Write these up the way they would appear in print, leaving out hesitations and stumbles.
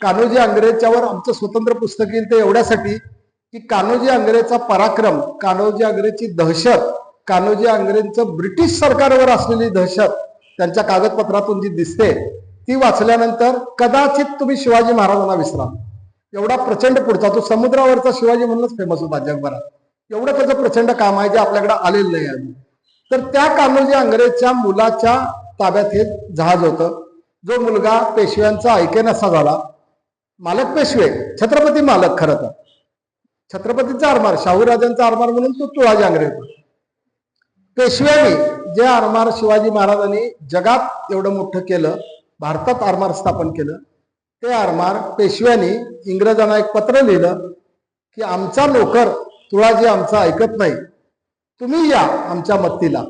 कान्होजी आंग्रेच्यावर आमचं स्वतंत्र पुस्तक येईल ते एवढ्यासाठी की कान्होजी आंग्रेचा पराक्रम, कान्होजी आंग्रेची दहशत, कान्होजी आंग्रेंचं ब्रिटिश सरकारवर असलेली दहशत त्यांच्या कागदपत्रातून जी दिसते ती वाचल्यानंतर कदाचित तुम्ही शिवाजी महाराजांना विसरा. एवढा प्रचंड पुढचा, तो समुद्रावरचा शिवाजी म्हणूनच फेमस होता जगभरात. एवढं त्याचं प्रचंड काम आहे जे आपल्याकडे आलेलं नाही अजून. तर त्या कान्होजी आंग्रेच्या मुलाच्या ताब्यात हे जहाज होतं. जो मुलगा पेशव्यांचा ऐकेनासा झाला. मालक पेशवे, छत्रपती मालक खरं तर. छत्रपतीचा आरमार, शाहूराजांचा आरमार म्हणून तो तुळाजी आंग्रे होता. पेशव्यांनी जे आरमार शिवाजी महाराजांनी जगात एवढं मोठं केलं, भारतात आरमार स्थापन केलं, ते आरमार पेशव्यांनी इंग्रजांना एक पत्र लिहिलं की आमचा नोकर तुळाजी आमचा ऐकत नाही, तुम्ही या आमच्या मदतीला,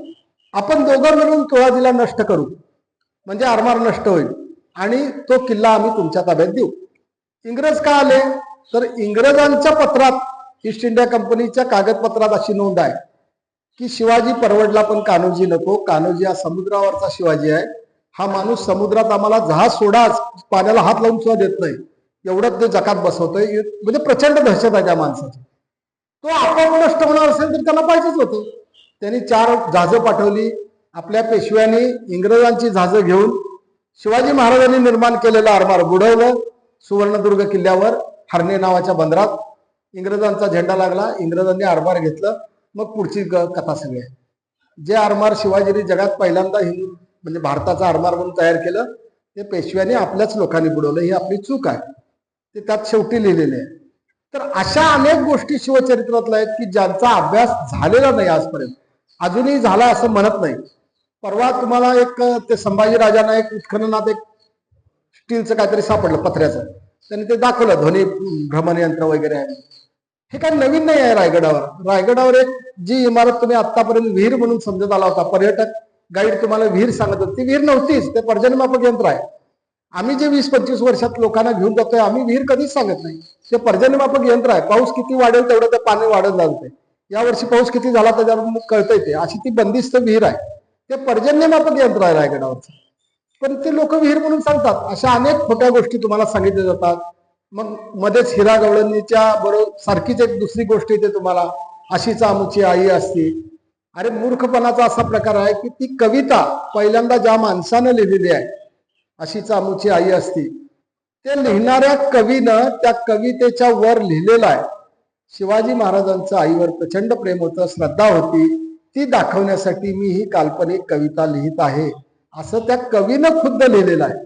आपण दोघं मिळून तुळाजीला नष्ट करू, म्हणजे आरमार नष्ट होईल आणि तो किल्ला आम्ही तुमच्या ताब्यात देऊ. इंग्रज का आले तर इंग्रजांच्या पत्रात, ईस्ट इंडिया कंपनीच्या कागदपत्रात अशी नोंद आहे की शिवाजी परवडला पण कान्होजी नको. कान्होजी हा समुद्रावरचा शिवाजी आहे. हा माणूस समुद्रात आम्हाला जहाज सोडा, पाण्याला हात लावून सुद्धा देत नाही, एवढंच ते जकात बसवतोय. म्हणजे प्रचंड दहशत आहे त्या माणसाची. तो आपोआप नष्ट होणार असेल तर त्याला पाहिजेच होतं. त्यांनी 4 जहाजं पाठवली. आपल्या पेशव्यांनी इंग्रजांची जहाजं घेऊन शिवाजी महाराजांनी निर्माण केलेलं आरमार बुडवलं. सुवर्णदुर्ग किल्ल्यावर हरणे नावाच्या बंदरात इंग्रजांचा झेंडा लागला. इंग्रजांनी आरमार घेतलं. मग पुढची कथा सगळी आहे. जे आरमार शिवाजीने जगात पहिल्यांदा हिंदू म्हणजे भारताचा आरमार म्हणून तयार केलं, ते पेशव्यांनी आपल्याच लोकांनी बुडवलं. ही आपली चूक आहे, ते त्यात शेवटी लिहिलेले आहे. तर अशा अनेक गोष्टी शिवचरित्रातल्या आहेत की ज्यांचा अभ्यास झालेला नाही आजपर्यंत, अजूनही झाला असं म्हणत नाही. परवा तुम्हाला एक ते संभाजी राजांना एक उत्खननात एक स्टीलचं काहीतरी सापडलं, पत्र्याचं. त्यांनी ते दाखवलं, ध्वनी भ्रमण यंत्र वगैरे आहे. हे काही नवीन नाही आहे. रायगडावर एक जी इमारत तुम्ही आतापर्यंत विहीर म्हणून समजत आला होता, पर्यटक गाईड तुम्हाला विहीर सांगत होते, ती विहीर नव्हतीच, ते पर्जन्यमापक यंत्र आहे. आम्ही जे 20-25 वर्षात लोकांना घेऊन जातोय, आम्ही विहीर कधीच सांगत नाही. ते पर्जन्यमापक यंत्र आहे. पाऊस किती वाढेल तेवढं ते पाणी वाढत जाते. यावर्षी पाऊस किती झाला त्याच्यावर कळतंय ते. अशी ती बंदिस्त विहीर आहे. ते पर्जन्यमापक यंत्र आहे रायगडावरचं. पण ते लोक विहीर म्हणून सांगतात. अशा अनेक खोट्या गोष्टी तुम्हाला सांगितल्या जातात. मग मध्येच हिरा गवळणीच्या बरोबर सारखीच एक दुसरी गोष्ट येते तुम्हाला, अशीच आमची आई असती. अरे मूर्खपणाचा असा प्रकार आहे की ती कविता पहिल्यांदा ज्या माणसानं लिहिलेली आहे, अशीच आमची आई असती, ते लिहिणाऱ्या कवीनं त्या कवितेच्या वर लिहिलेलं आहे शिवाजी महाराजांचं आईवर प्रचंड प्रेम होतं, श्रद्धा होती. ती दाखवण्यासाठी मी ही काल्पनिक कविता लिहित आहे असं त्या कवीनं खुद्द लिहिलेलं आहे.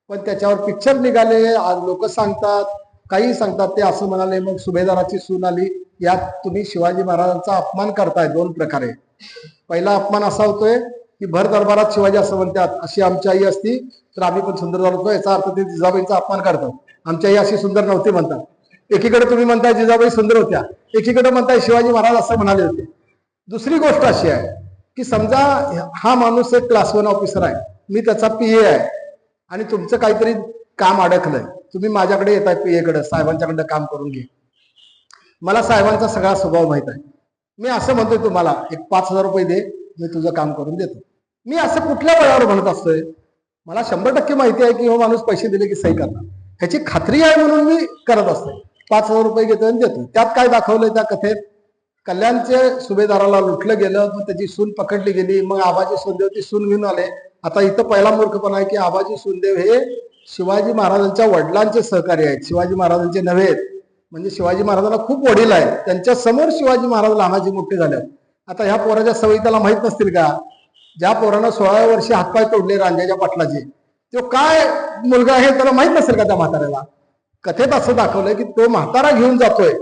पण त्याच्यावर पिक्चर निघाले, आज लोक सांगतात, काही सांगतात ते असं म्हणाले. मग सुभेदाराची सून आली. यात तुम्ही शिवाजी महाराजांचा अपमान करताय 2 प्रकारे. पहिला अपमान असा होतोय की भर दरबारात शिवाजी असं म्हणतात, अशी आमची आई असती तर आम्ही पण सुंदर झालो होतो. याचा अर्थ ते जिजाबाईंचा अपमान करतात. आमची आई अशी सुंदर नव्हती म्हणतात. एकीकडे तुम्ही म्हणताय जिजाबाई सुंदर होत्या, एकीकडे म्हणताय शिवाजी महाराज असं म्हणाले होते. दुसरी गोष्ट अशी आहे की समजा हा माणूस एक क्लास 1 ऑफिसर आहे, मी त्याचा PA आहे आणि तुमचं काहीतरी काम अडकलंय, तुम्ही माझ्याकडे येताय PA कडे, साहेबांच्याकडे काम करून घे. मला साहेबांचा सगळा स्वभाव माहित आहे. मी असं म्हणतोय तुम्हाला एक 5,000 रुपये दे, मी तुझं काम करून देतो. मी असं कुठल्या बळावर म्हणत असतोय? मला 100% माहिती आहे की हो माणूस पैसे दिले की सही करणार, ह्याची खात्री आहे म्हणून मी करत असतोय. 5,000 रुपये घेतो आणि देतो. त्यात काय दाखवलंय त्या कथेत? कल्याणचे सुभेदाराला लुटलं गेलं, मग त्याची सून पकडली गेली. मग आबाजी सोनदेव ती सून घेऊन आले. आता इथं पहिला मूर्खपणा आहे की आबाजी सोनदेव हे शिवाजी महाराजांच्या वडिलांचे सहकारी आहेत, शिवाजी महाराजांचे नव्हे. म्हणजे शिवाजी महाराजांना खूप वडील आहेत, त्यांच्या समोर शिवाजी महाराज लहानाचे मोठे झाले. आता ह्या पोराच्या सवयी त्याला माहित नसतील का? ज्या पोरानं 16व्या वर्षी हातपाय तोडले रांजाच्या पाटलाचे, तो काय मुलगा आहे त्याला माहित नसेल का त्या म्हाताऱ्याला? कथेत असं दाखवलंय की तो म्हातारा घेऊन जातोय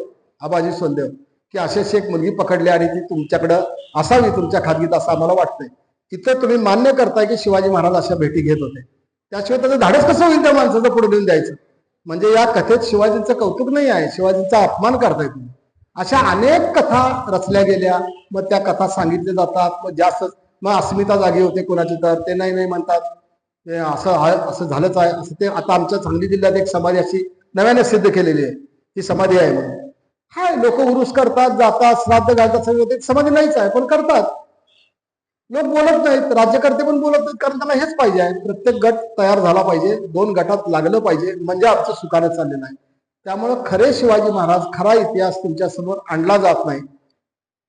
आबाजी सोनदेव की अशी एक मुलगी पकडली आणि ती तुमच्याकडं असावी, तुमच्या खाजगीत, असं आम्हाला वाटतंय. तिथं तुम्ही मान्य करताय की शिवाजी महाराज अशा भेटी घेत होते. त्याशिवाय त्याचं धाडस कसं होईल त्या माणसाचं पुढे देऊन द्यायचं? म्हणजे या कथेत शिवाजींचं कौतुक नाही आहे, शिवाजींचा अपमान करताय तुम्ही. अशा अनेक कथा रचल्या गेल्या, मग त्या कथा सांगितल्या जातात. मग जास्त मग अस्मिता जागी होते कोणाची, तर ते नाही म्हणतात ते असं झालंच आहे असं. ते आता आमच्या सांगली जिल्ह्यात एक समाधी अशी नव्याने सिद्ध केलेली आहे, ही समाधी आहे म्हणून. हा लोक उरुस करतात, जातात, श्राद्ध घालतात, सगळं ते समाधी नाहीच आहे पण करतात. लोक बोलत नाहीत, राज्यकर्ते पण बोलत नाहीत, कारण त्यांना हेच पाहिजे आहे, प्रत्येक गट तयार झाला पाहिजे, 2 गटात लागलं पाहिजे, म्हणजे आमचं सुखानं चाललेलं आहे. त्यामुळं खरे शिवाजी महाराज, खरा इतिहास तुमच्या समोर आणला जात नाही.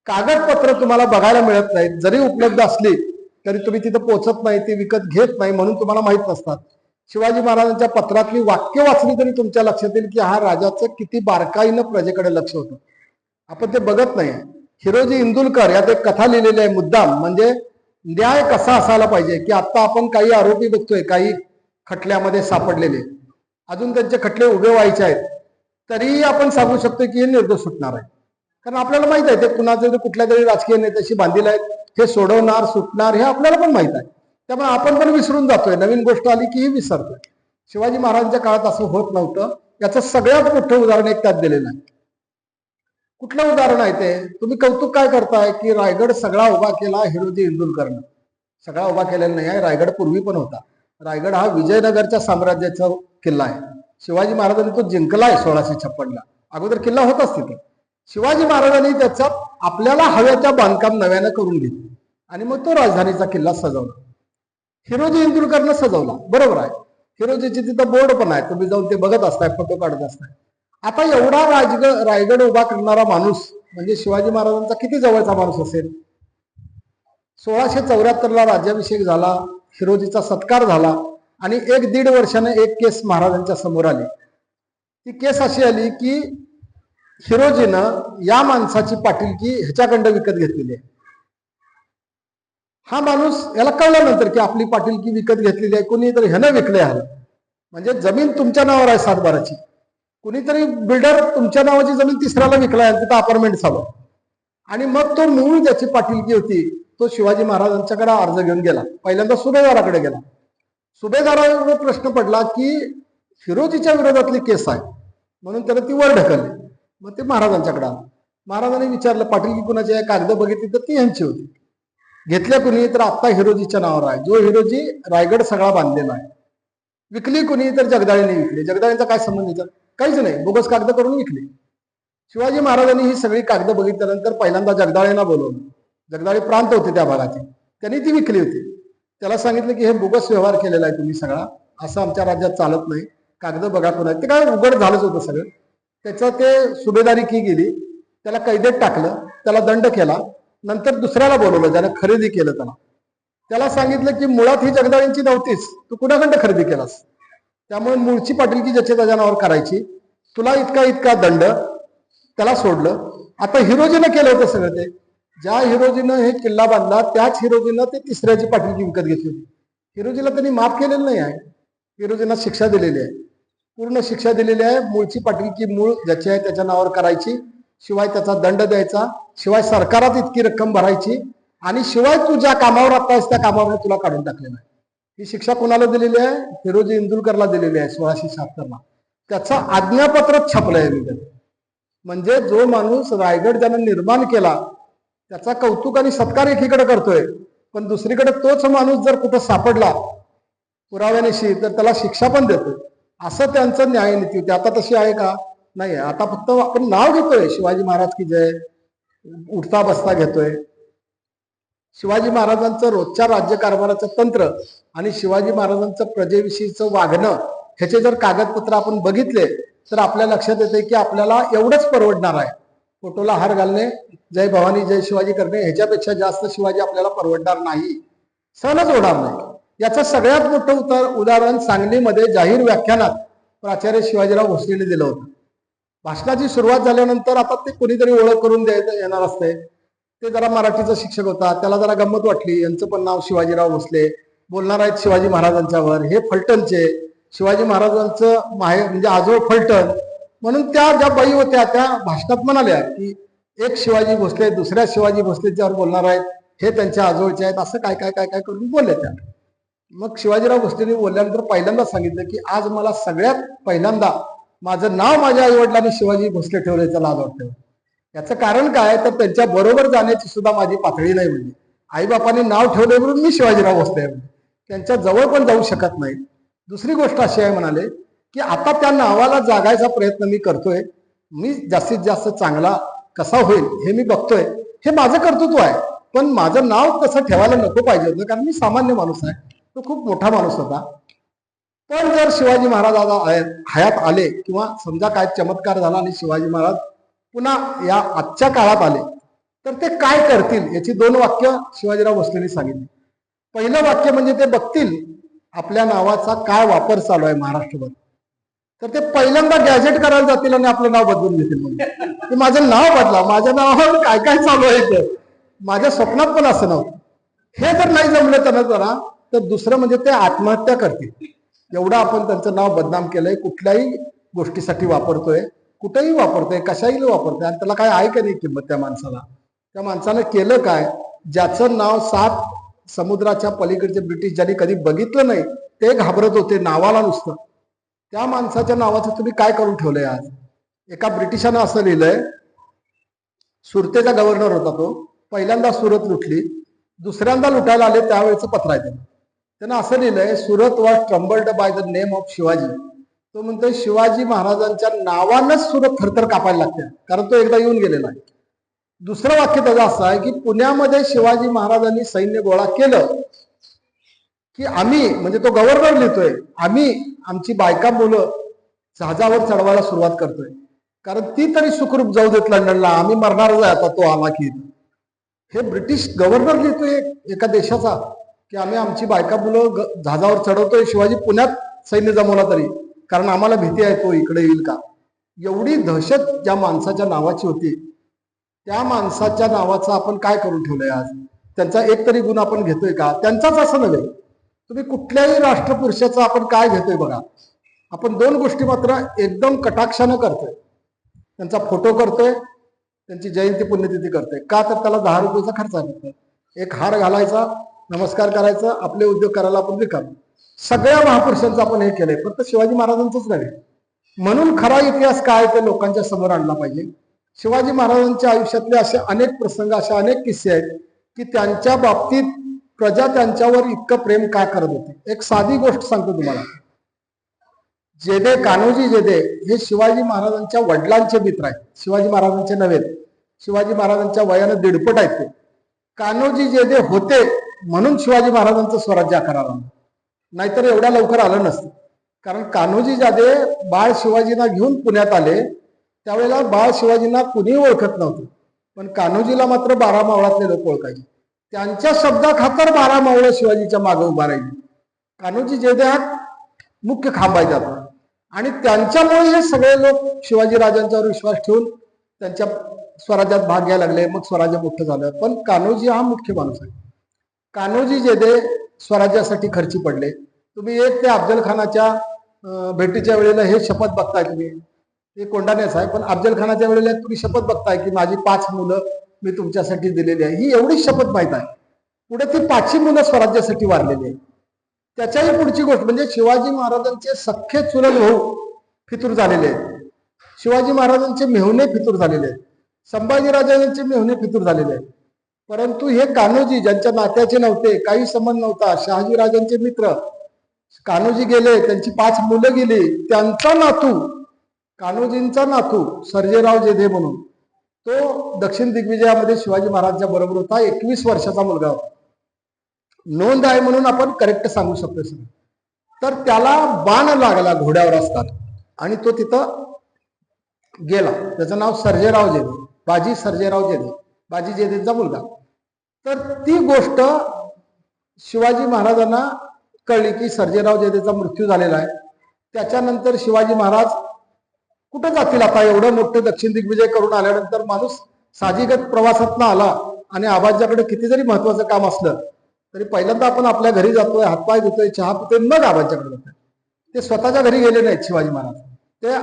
कागदपत्र तुम्हाला बघायला मिळत नाहीत, जरी उपलब्ध असली तरी तुम्ही तिथं पोहोचत नाही, ते विकत घेत नाही, म्हणून तुम्हाला माहित नसतात. शिवाजी महाराजांच्या पत्रातली वाक्य वाचली तरी तुमच्या लक्षात येईल की हा राजाचं किती बारकाईनं प्रजेकडे लक्ष होतं. आपण ते बघत नाही. हिरोजी इंदुलकर यात एक कथा लिहिलेली आहे मुद्दाम, म्हणजे न्याय कसा असायला पाहिजे, की आता आपण काही आरोपी बघतोय, काही खटल्यामध्ये सापडलेले, अजून त्यांचे खटले उभे व्हायचे आहेत, तरीही आपण सांगू शकतो की हे निर्दोष सुटणार आहे. कारण आपल्याला माहित आहे ते कुणाचे कुठल्या तरी राजकीय नेत्याशी बांधील आहेत, हे सोडवणार सुटणार हे आपल्याला पण माहित आहे. त्यामुळे आपण पण विसरून जातोय, नवीन गोष्ट आली की ही विसरतोय. शिवाजी महाराजांच्या काळात असं होत नव्हतं. याचं सगळ्यात मोठं उदाहरण एक त्यात दिलेलं आहे. कुठलं उदाहरण आहे ते? तुम्ही कौतुक काय करताय की रायगड सगळा उभा केला हिरोजी इंदुलकरनं. सगळा उभा केलेला नाही आहे, रायगड पूर्वी पण होता. रायगड हा विजयनगरच्या साम्राज्याचा किल्ला आहे. शिवाजी महाराजांनी तो जिंकलाय 1656ला. अगोदर किल्ला होताच तिथे. शिवाजी महाराजांनी त्याच्यात आपल्याला हव्याच्या बांधकाम नव्यानं करून घेतलं आणि मग तो राजधानीचा किल्ला सजवला. हिरोजी इंदुलकरनं सजवला, बरोबर आहे. हिरोजीची तिथं बोर्ड पण आहे, तुम्ही जाऊन ते बघत असताय, फोटो काढत असताय. आता एवढा रायगड उभा करणारा माणूस म्हणजे शिवाजी महाराजांचा किती जवळचा माणूस असेल? 1674ला राज्याभिषेक झाला, हिरोजीचा सत्कार झाला आणि 1-1.5 वर्षाने एक केस महाराजांच्या समोर आली. ती केस अशी आली की हिरोजीनं या माणसाची पाटीलकी ह्याच्याकडं विकत घेतलेली आहे. हा माणूस याला कळल्यानंतर की आपली पाटीलकी विकत घेतलेली आहे, कुणीतरी ह्यानं विकले आहे, म्हणजे जमीन तुमच्या नावावर आहे 7/12ची. कुणीतरी बिल्डर तुमच्या नावाची जमीन तिसऱ्याला विकला आहे, तिथं अपार्टमेंट चालू. आणि मग तो मूळ ज्याची पाटीलकी होती तो शिवाजी महाराजांच्याकडे अर्ज घेऊन गेला. पहिल्यांदा सुभेदाराकडे गेला. सुभेदारावर प्रश्न पडला की हिरोजीच्या विरोधातली केस आहे, म्हणून त्याला ती वर ढकलली. मग ते महाराजांच्याकडे आलं. महाराजांनी विचारलं पाटीलकी कुणाची आहे, कागद बघितली तर ती यांची होती. घेतल्या कुणी तर आत्ता हिरोजीच्या नावावर आहे, जो हिरोजी रायगड सगळा बांधलेला आहे. विकली कुणी तर जगदाळेने विकली. जगदाळेंचा काय संबंध याच्यात? काहीच नाही, बोगस कागद करून विकली. शिवाजी महाराजांनी ही सगळी कागद बघितल्यानंतर पहिल्यांदा जगदाळेंना बोलवलं. जगदाळे प्रांत होते त्या भागाचे, त्यांनी ती विकली होती. त्याला सांगितलं की हे बोगस व्यवहार केलेला आहे तुम्ही सगळा, असं आमच्या राज्यात चालत नाही, कागद बघा कोण आहे. ते काय उघड झालंच होतं सगळं. त्याचं ते सुभेदारी की गेली, त्याला कैदेत टाकलं, त्याला दंड केला. नंतर दुसऱ्याला बोलवलं ज्यानं खरेदी केलं त्याला सांगितलं की मुळात ही जगदाळेंची नव्हतीच, तू कुणाकडं खरेदी केलास, त्यामुळे मूळची पाटीलकी ज्याच्या त्याच्या नावावर करायची, तुला इतका इतका दंड. त्याला सोडलं. आता हिरोजीनं केलं होतं सगळं ते. ज्या हिरोजीनं हे किल्ला बांधला त्याच हिरोजीनं ते तिसऱ्याची पाटीलकी विकत घेतली होती. हिरोजीला त्यांनी माफ केलेलं नाही आहे, हिरोजींना शिक्षा दिलेली आहे, पूर्ण शिक्षा दिलेली आहे. मूळची पाटीलकी मूळ ज्याची आहे त्याच्या नावावर करायची, शिवाय त्याचा दंड द्यायचा, शिवाय सरकारात इतकी रक्कम भरायची, आणि शिवाय तू ज्या कामावर आता आहेस त्या कामावर तुला काढून टाकलेलं आहे. ही शिक्षा कोणाला दिलेली आहे? हिरोजी इंदुलकरला दिलेली आहे 1676ला. त्याचं आज्ञापत्रच छापलंय मी. म्हणजे जो माणूस रायगड ज्यानं निर्माण केला त्याचा कौतुक आणि सत्कार एकीकडे करतोय, पण दुसरीकडे तोच माणूस जर कुठं सापडला पुराव्यानिशी तर त्याला शिक्षा पण देतोय. असं त्यांचं न्यायनीती होती. आता तशी आहे का? नाही. आता फक्त आपण नाव घेतोय शिवाजी महाराज की जय, उठता बसता घेतोय. शिवाजी महाराजांचं रोजच्या राज्यकारभाराचं तंत्र आणि शिवाजी महाराजांचं प्रजेविषयीचं वागणं ह्याचे जर कागदपत्र आपण बघितले तर आपल्या लक्षात येते की आपल्याला एवढंच परवडणार आहे. फोटोला हार घालणे, जय भवानी जय शिवाजी करणे, ह्याच्यापेक्षा जास्त शिवाजी आपल्याला परवडणार नाही, सहनच होणार नाही. याचं सगळ्यात मोठं उदाहरण सांगलीमध्ये जाहीर व्याख्यानात प्राचार्य शिवाजीराव भोसलेने दिलं होतं. भाषणाची सुरुवात झाल्यानंतर आता ते कोणीतरी ओळख करून द्यायचं येणार असते. ते जरा मराठीचा शिक्षक होता, त्याला जरा गंमत वाटली, यांचं पण नाव शिवाजीराव भोसले, बोलणार आहेत शिवाजी महाराजांच्यावर, हे फलटणचे, शिवाजी महाराजांचं माहेर म्हणजे आजोळ फलटण. म्हणून त्या ज्या बाई होत्या त्या भाषणात म्हणाल्या की एक शिवाजी भोसले दुसऱ्या शिवाजी भोसलेच्यावर बोलणार आहेत, हे त्यांच्या आजोळचे आहेत, असं काय काय काय काय करून बोलले त्या. मग शिवाजीराव भोसलेंनी बोलल्यानंतर पहिल्यांदा सांगितलं की आज मला सगळ्यात पहिल्यांदा माझं नाव माझ्या आईवडिलांनी शिवाजी भोसले ठेवल्याचं लाज वाटतं. याचं कारण काय तर त्यांच्या बरोबर जाण्याची सुद्धा माझी पातळी नाही. म्हणजे आईबापांनी नाव ठेवले म्हणून मी शिवाजीराव भोसले आहे, त्यांच्या जवळ पण जाऊ शकत नाही. दुसरी गोष्ट अशी आहे म्हणाले की आता त्या नावाला जागायचा प्रयत्न मी करतोय, मी जास्तीत जास्त चांगला कसा होईल हे मी बघतोय, हे माझं कर्तृत्व आहे. पण माझं नाव तसं ठेवायला नको पाहिजे होतं, कारण मी सामान्य माणूस आहे, तो खूप मोठा माणूस होता. पण जर शिवाजी महाराज हयात आले किंवा समजा काय चमत्कार झाला आणि शिवाजी महाराज पुन्हा या आजच्या काळात आले तर ते काय करतील याची 2 वाक्य शिवाजीराव भोसलेंनी सांगितली. पहिलं वाक्य म्हणजे ते बघतील आपल्या नावाचा काय वापर चालू आहे महाराष्ट्रभर, तर ते पहिल्यांदा गॅजेट करायला जातील आणि आपलं नाव बदलून घेतील. म्हणजे माझं नाव बदला, माझ्या नावावर काय काय चालू आहे, माझ्या स्वप्नात पण असं नव्हतं. हे जर नाही जमलं त्यांना जरा, तर दुसरं म्हणजे ते आत्महत्या करतील. एवढं आपण त्यांचं नाव बदनाम केलंय, कुठल्याही गोष्टीसाठी वापरतोय, कुठेही वापरतोय, कशाही वापरतोय, आणि त्याला काय आहे का नाही किंमत त्या माणसाला. त्या माणसानं केलं काय, ज्याचं नाव 7 समुद्राच्या पलीकडचे ब्रिटिश ज्यांनी कधी बघितलं नाही ते घाबरत होते नावाला नुसतं, त्या माणसाच्या नावाचं तुम्ही काय करून ठेवलंय आज. एका ब्रिटिशानं असं लिहिलंय, सुरतेचा गव्हर्नर होता तो, पहिल्यांदा सुरत लुटली, दुसऱ्यांदा लुटायला आले त्यावेळेचं पत्र आहे त्यानं असं लिहिलंय, Surat was trembled by the name of Shivaji. तो म्हणतोय शिवाजी महाराजांच्या नावानंच सुरत थरथर कापायला लागते, कारण तो एकदा येऊन गेलेला आहे. दुसरं वाक्य त्याचं असं आहे की पुण्यामध्ये शिवाजी महाराजांनी सैन्य गोळा केलं की आम्ही, म्हणजे तो गव्हर्नर लिहितोय, आम्ही आमची बायका मुलं जहाजावर चढवायला सुरुवात करतोय, कारण ती तरी सुखरूप जाऊ देत लंडनला, आम्ही मरणारच आहे आता तो आला की. हे ब्रिटिश गव्हर्नर लिहितोय एका देशाचा की आम्ही आमची बायका मुलं जहाजावर चढवतोय, शिवाजी पुण्यात सैन्य जमवला तरी, कारण आम्हाला भीती आहे तो इकडे येईल का. एवढी दहशत ज्या माणसाच्या नावाची होती, त्या माणसाच्या नावाचं आपण काय करून ठेवलंय आज. त्यांचा एक तरी गुण आपण घेतोय का. त्यांचाच असं नव्हे, तुम्ही कुठल्याही राष्ट्रपुरुषाचा आपण काय घेतोय बघा, आपण 2 गोष्टी मात्र एकदम कटाक्षानं करतोय. त्यांचा फोटो करतोय, त्यांची जयंती पुण्यतिथी करतोय, का तर त्याला 10 रुपयाचा खर्च आहे, एक हार घालायचा, नमस्कार करायचा, आपले उद्योग करायला आपण रिकाम. सगळ्या महापुरुषांचं आपण हे केलंय, फक्त शिवाजी महाराजांचंच नव्हे. म्हणून खरा इतिहास काय ते लोकांच्या समोर आणला पाहिजे. शिवाजी महाराजांच्या आयुष्यातले असे अनेक प्रसंग, असे अनेक किस्से आहेत की त्यांच्या बाबतीत प्रजा त्यांच्यावर इतकं प्रेम का करत होती. एक साधी गोष्ट सांगतो तुम्हाला, जेदे, कान्होजी जेदे हे शिवाजी महाराजांच्या वडिलांचे मित्र आहेत, शिवाजी महाराजांचे नव्हे, शिवाजी महाराजांच्या वयानं 1.5 आहेत ते. कान्होजी जेदे होते म्हणून शिवाजी महाराजांचं स्वराज्य आकाराला आलं, नाहीतर एवढ्या लवकर आलं नसतं. कारण कान्होजी जेदे बाळ शिवाजींना घेऊन पुण्यात आले, त्यावेळेला बाळ शिवाजींना कुणीही ओळखत नव्हतं, पण कान्होजीला मात्र 12 मावळातले लोक ओळखायचे. त्यांच्या शब्दाखातर 12 मावळं शिवाजीच्या मागे उभा राहिली. कान्होजी जेदे हा मुख्य खांब आहे त्याचा, आणि त्यांच्यामुळे हे सगळे लोक शिवाजी राजांच्यावर विश्वास ठेवून त्यांच्या स्वराज्यात भाग घ्यायला लागले, मग स्वराज्य मोठं झालं. पण कान्होजी हा मुख्य माणूस आहे. कान्होजी जेदे स्वराज्यासाठी खर्ची पडले. तुम्ही एक ते अफजल खानाच्या भेटीच्या वेळेला हे शपथ बघताय, तुम्ही हे कोंडाण्याच आहे, पण अफजल खानाच्या वेळेला तुम्ही शपथ बघताय की माझी 5 मुलं मी तुमच्यासाठी दिलेली आहे, ही एवढीच शपथ माहित आहे. पुढे ती 5ही मुलं स्वराज्यासाठी वारलेली आहे. त्याच्याही पुढची गोष्ट म्हणजे शिवाजी महाराजांचे सख्खे चुलत भाऊ फितूर झालेले आहेत, शिवाजी महाराजांचे मेहुणे फितूर झालेले आहेत, संभाजीराजांचे मेहुणे फितूर झालेले आहेत. परंतु हे कान्होजी ज्यांच्या नात्याचे नव्हते, काही संबंध नव्हता, शहाजी राजांचे मित्र, कान्होजी गेले, त्यांची 5 मुलं गेली, त्यांचा नातू, कान्होजींचा नातू सर्जेराव जेधे म्हणून, तो दक्षिण दिग्विजयामध्ये शिवाजी महाराजांच्या बरोबर होता, 21 वर्षाचा मुलगा होता. नोंद आहे म्हणून आपण करेक्ट सांगू शकतो सर. तर त्याला बाण लागला घोड्यावर असताना आणि तो तिथं गेला. त्याचं नाव सर्जेराव जेधे, बाजी सर्जेराव जेधे, बाजी जेधेचा मुलगा. तर ती गोष्ट शिवाजी महाराजांना कळली की सर्जेराव जेधेचा मृत्यू झालेला आहे. त्याच्यानंतर शिवाजी महाराज कुठं जातील आता, एवढं मोठं दक्षिण दिग्विजय करून आल्यानंतर माणूस साहजिकच प्रवासातनं आला आणि आबाजाकडे किती जरी महत्वाचं काम असलं तरी पहिल्यांदा आपण आपल्या घरी जातोय, हातपाय धुतोय, चहा पितोय, मग आबाजाकडे जातोय. ते स्वतःच्या घरी गेले नाहीत शिवाजी महाराज, ते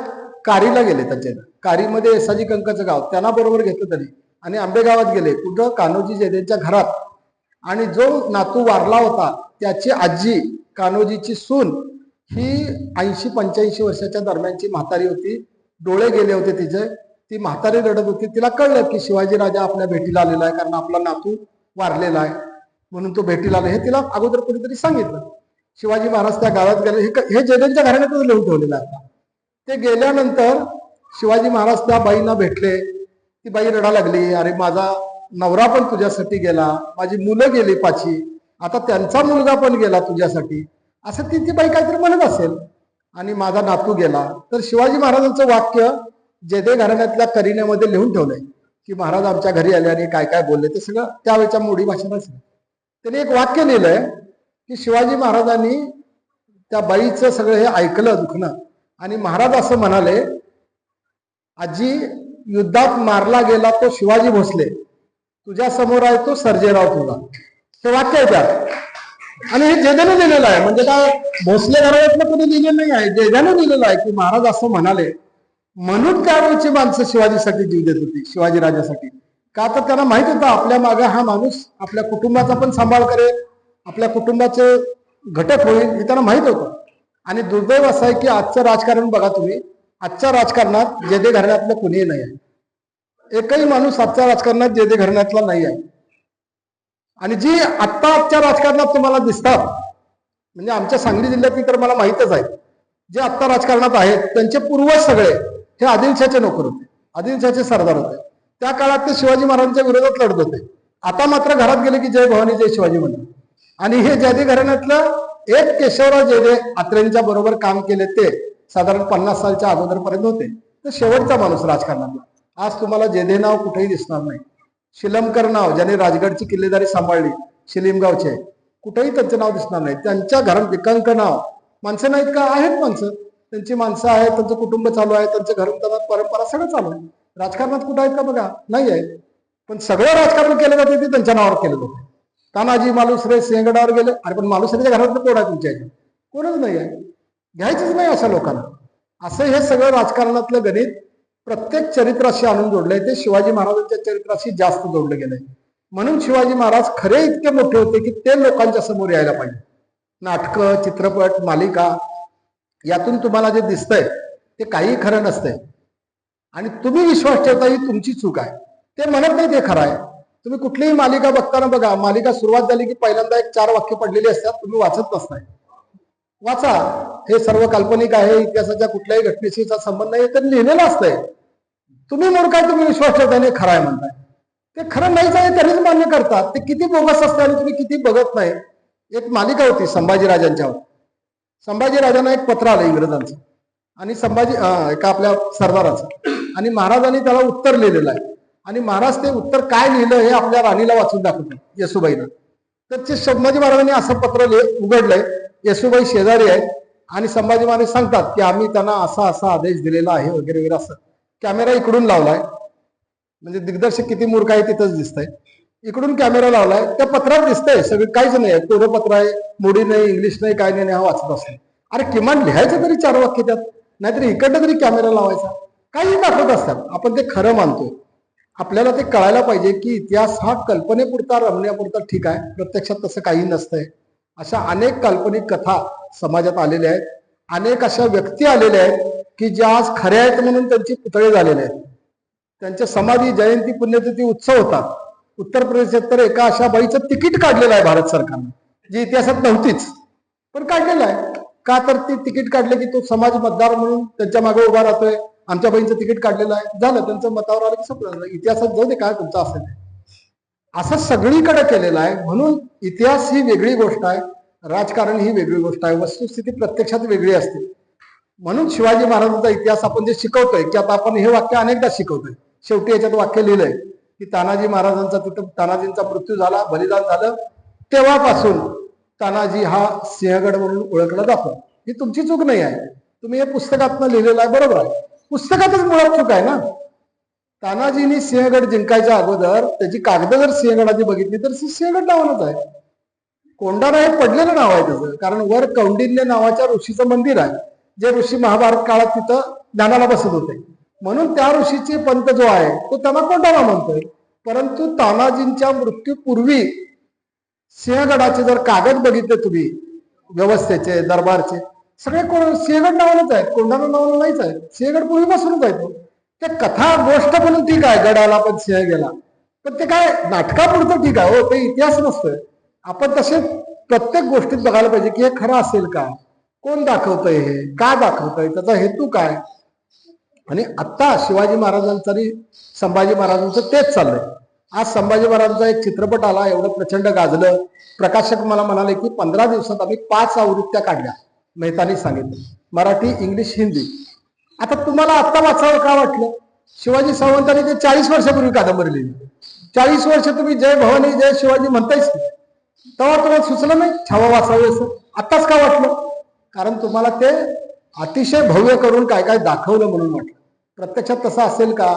कारीला गेले. त्यांच्या कारीमध्ये येसाजी कंकाचं गाव, त्यांना बरोबर घेतलं तरी, आणि आंबेगावात गेले. कुठं, कान्होजी जेधेंच्या घरात. आणि जो नातू वारला होता त्याची आजी, कान्होजीची सून, ही 80-85 वर्षाच्या दरम्यानची म्हातारी होती. डोळे गेले होते तिचे, ती म्हातारी रडत होती. तिला कळलं की शिवाजी राजा आपल्या भेटीला आलेला आहे, कारण आपला नातू वारलेला आहे म्हणून तो भेटीला आला. हे तिला अगोदर कोणीतरी सांगितलं. शिवाजी महाराज त्या गावात गेले. हे जेधेंच्या घराण्यातच लिहून ठेवलेलं आहे. ते गेल्यानंतर शिवाजी महाराज त्या बाईंना भेटले. ती बाई रडा लागली, अरे माझा नवरा पण तुझ्यासाठी गेला, माझी मुलं गेली 5, आता त्यांचा मुलगा पण गेला तुझ्यासाठी, असं ती बाई काहीतरी म्हणत असेल. आणि माझा नातू गेला. तर शिवाजी महाराजांचं वाक्य जेदे घराण्यातल्या करिण्यामध्ये लिहून ठेवलंय की महाराज आमच्या घरी आले आणि काय काय बोलले, ते सगळं त्यावेळेच्या मोडी भाषेत असेल. त्यांनी एक वाक्य लिहिलंय की शिवाजी महाराजांनी त्या बाईचं सगळं हे ऐकलं दुखणं आणि महाराज असं म्हणाले, आजी युद्धात मारला गेला तो शिवाजी भोसले, तुझ्या समोर आहे तो सर्जेराव तुझा. हे वाक्य आहे त्यात. आणि हे जेजाने लिहिलेलं आहे, म्हणजे काय भोसले घराण्यातलं कोणी लिहिलेलं नाही आहे, जेजाने लिहिलेलं आहे की महाराज असं म्हणाले. म्हणून त्यावेळची माणसं शिवाजीसाठी जीव देत होती, शिवाजी राजासाठी. का तर त्यांना माहित होतं आपल्या मागे हा माणूस आपल्या कुटुंबाचा पण सांभाळ करेल, आपल्या कुटुंबाचे घटक होईल, हे त्यांना माहित होतं. आणि दुर्दैव असं आहे की आजचं राजकारण बघा तुम्ही, आजच्या राजकारणात जेदे घराण्यातलं कोणीही नाही आहे. एकही माणूस आजच्या राजकारणात जेदे घराण्यातला नाही आहे. आणि जी आजच्या राजकारणात तुम्हाला दिसतात, म्हणजे आमच्या सांगली जिल्ह्यातील तर मला माहितच आहे, जे आत्ता राजकारणात आहेत त्यांचे पूर्वज सगळे हे आदिलशाचे नोकर होते, आदिलशाचे सरदार होते. त्या काळात ते शिवाजी महाराजांच्या विरोधात लढत होते. आता मात्र घरात गेले की जय भवानी जय शिवाजी म्हणतात. आणि हे जेदे घराण्यातलं एक केशवराव जेदे आत्रेंच्या बरोबर काम केले ते साधारण 50 सालच्या अगोदरपर्यंत होते. तर शेवटचा माणूस राजकारणातला. आज तुम्हाला जेदे नाव कुठेही दिसणार नाही. शिलमकर नाव, ज्याने राजगडची किल्लेदारी सांभाळली, शिलीमगावचे, कुठेही त्यांचं नाव दिसणार नाही. त्यांच्या घरात विकंक नाव, माणसं नाहीत का? आहेत माणसं, त्यांची माणसं आहेत, त्यांचं कुटुंब चालू आहे, त्यांचं घरून त्यांना परंपरा सगळं चालू आहे. राजकारणात कुठं आहेत का? बघा, नाही आहे. पण सगळं राजकारण केलं जाते ते त्यांच्या नावावर केलं जातं. तानाजी मालुसरे सिंहगडावर गेले, अरे पण मालुसरेच्या घरातलं कोण आहे तुमच्या इथे? कोणच नाही आहे. घ्यायचंच नाही अशा लोकांना. असं हे सगळं राजकारणातलं गणित प्रत्येक चरित्राशी आणून जोडलंय. ते शिवाजी महाराजांच्या चरित्राशी जास्त जोडलं गेलंय. म्हणून शिवाजी महाराज खरे इतके मोठे होते की ते लोकांच्या समोर यायला पाहिजे. नाटकं, चित्रपट, मालिका यातून तुम्हाला जे दिसतंय ते काही खरं नसतंय. आणि तुम्ही विश्वास ठेवता ही तुमची चूक आहे. ते म्हणत नाही ते खरं आहे. तुम्ही कुठलीही मालिका बघताना बघा, मालिका सुरुवात झाली की पहिल्यांदा एक 4 वाक्य पडलेली असतात, तुम्ही वाचत नसताय. वाचा, हे सर्व काल्पनिक आहे, इतिहासाच्या कुठल्याही घटनेशीचा संबंध नाही, तर लिहिलेलं असतंय. तुम्ही मूर्ख आहे, तुम्ही विश्वास ठेवताय नाही खरं आहे म्हणताय. ते खरं नाहीच आहे तरीच मान्य करतात. ते किती बोगस असते आणि तुम्ही किती बघत नाही. एक मालिका होती संभाजीराजांच्यावर. संभाजीराजांना एक पत्र आलं इंग्रजांचं आणि एका आपल्या सरदाराचं, आणि महाराजांनी त्याला उत्तर लिहिलेलं आहे. आणि महाराज ते उत्तर काय लिहिलं हे आपल्या राणीला वाचून दाखवतात, येसुबाईला. तर ते संभाजी महाराजांनी असं पत्र उघडलंय, येसुबाई शेजारी आहेत आणि संभाजी महाराज सांगतात की आम्ही त्यांना असा असा आदेश दिलेला आहे वगैरे वगैरे. असं कॅमेरा इकडून लावलाय, म्हणजे दिग्दर्शक किती मूर्ख आहे तिथंच दिसतंय. इकडून कॅमेरा लावलाय, त्या पत्रात दिसतंय सगळं, काहीच नाही आहे, कोरं पत्र आहे, मोडी नाही, इंग्लिश नाही, काय नाही, हा वाचत असतो. अरे किमान लिहायचं तरी 4 वाक्य त्यात, नाहीतरी इकडनं तरी कॅमेरा लावायचा. काही दाखवत असतात, आपण ते खरं मानतो. आपल्याला ते कळायला पाहिजे की इतिहास हा कल्पनेपुरता, रमण्यापुरता ठीक आहे, प्रत्यक्षात तसं काही नसतंय. अशा अनेक काल्पनिक कथा समाजात आलेल्या आहेत. अनेक अशा व्यक्ती आलेल्या आहेत की ज्या आज खऱ्या आहेत म्हणून त्यांचे पुतळे झालेले आहेत. त्यांच्या समाधी, जयंती, पुण्यतिथी, उत्सव होतात. उत्तर प्रदेशात तर एका अशा बाईचं तिकीट काढलेलं आहे भारत सरकारनं, जी इतिहासात नव्हतीच, पण काढलेलं आहे. का तर ती तिकीट काढले की तो समाज मतदार म्हणून त्यांच्या मागे उभा राहतोय. आमच्या बाईंचं तिकीट काढलेलं आहे, झालं, त्यांचं मतावर आलं की संपलं. इतिहासात जाऊ दे काय तुमचं असेल, असं सगळीकडे केलेलं आहे. म्हणून इतिहास ही वेगळी गोष्ट आहे, राजकारण ही वेगळी गोष्ट आहे, वस्तुस्थिती प्रत्यक्षात वेगळी असते. म्हणून शिवाजी महाराजांचा इतिहास आपण जे शिकवतोय, की आता आपण हे वाक्य अनेकदा शिकवतोय, शेवटी याच्यात वाक्य लिहिलंय की तानाजी महाराजांचा, तिथं तानाजींचा मृत्यू झाला, बलिदान झालं, तेव्हापासून तानाजी हा सिंहगड म्हणून ओळखला जातो. ही तुमची चूक नाही आहे, तुम्ही हे पुस्तकातनं लिहिलेलं आहे, बरोबर आहे. पुस्तकातच मुळात चूक आहे ना. तानाजींनी सिंहगड जिंकायच्या अगोदर त्याची कागद जर सिंहगडाची बघितली तर सिंहगड नावानच आहे. कोंढाणा हे पडलेलं नाव आहे त्याचं, कारण वर कौंडिन्य नावाच्या ऋषीचं मंदिर आहे, जे ऋषी महाभारत काळात तिथं ज्ञानाला बसत होते. म्हणून त्या ऋषीचे पंत जो आहे तो त्यांना कोंढाणा म्हणतोय. परंतु तानाजींच्या मृत्यूपूर्वी सिंहगडाचे जर कागद बघितले तुम्ही, व्यवस्थेचे, दरबारचे, सगळे सिंहगड नावानच आहेत, कोंढाणा नावानं नाहीच आहे. सिंहगड पूर्वीपासूनच आहे तो. त्या कथा गोष्ट म्हणून ठीक आहे, गडाला पण सिंह गेला, पण ते काय नाटकापुरतं ठीक आहे हो, ते इतिहास नसतोय. आपण तसे प्रत्येक गोष्टीत बघायला पाहिजे की हे खरं असेल का, कोण दाखवतंय, हे का दाखवतंय, त्याचा हेतू काय. आणि आता शिवाजी महाराजांचं आणि संभाजी महाराजांचं तेच चाललंय. आज संभाजी महाराजांचा एक चित्रपट आला, एवढं प्रचंड गाजलं. प्रकाशक मला म्हणाले की 15 दिवसात आम्ही 5 आवृत्त्या काढल्या. मेहतानी सांगितलं, मराठी, इंग्लिश, हिंदी. आता तुम्हाला आत्ता वाचावं का वाटलं? शिवाजी सावंतांनी ते 40 वर्षापूर्वी कादंबरी लिहिली. 40 वर्ष तुम्ही जय भवानी जय शिवाजी म्हणतायच, तेव्हा तुम्हाला सुचलं नाही छावा वाचावे असं? आत्ताच का वाटलं? कारण तुम्हाला ते अतिशय भव्य करून काय काय दाखवलं म्हणून वाटलं. प्रत्यक्षात तसं असेल का?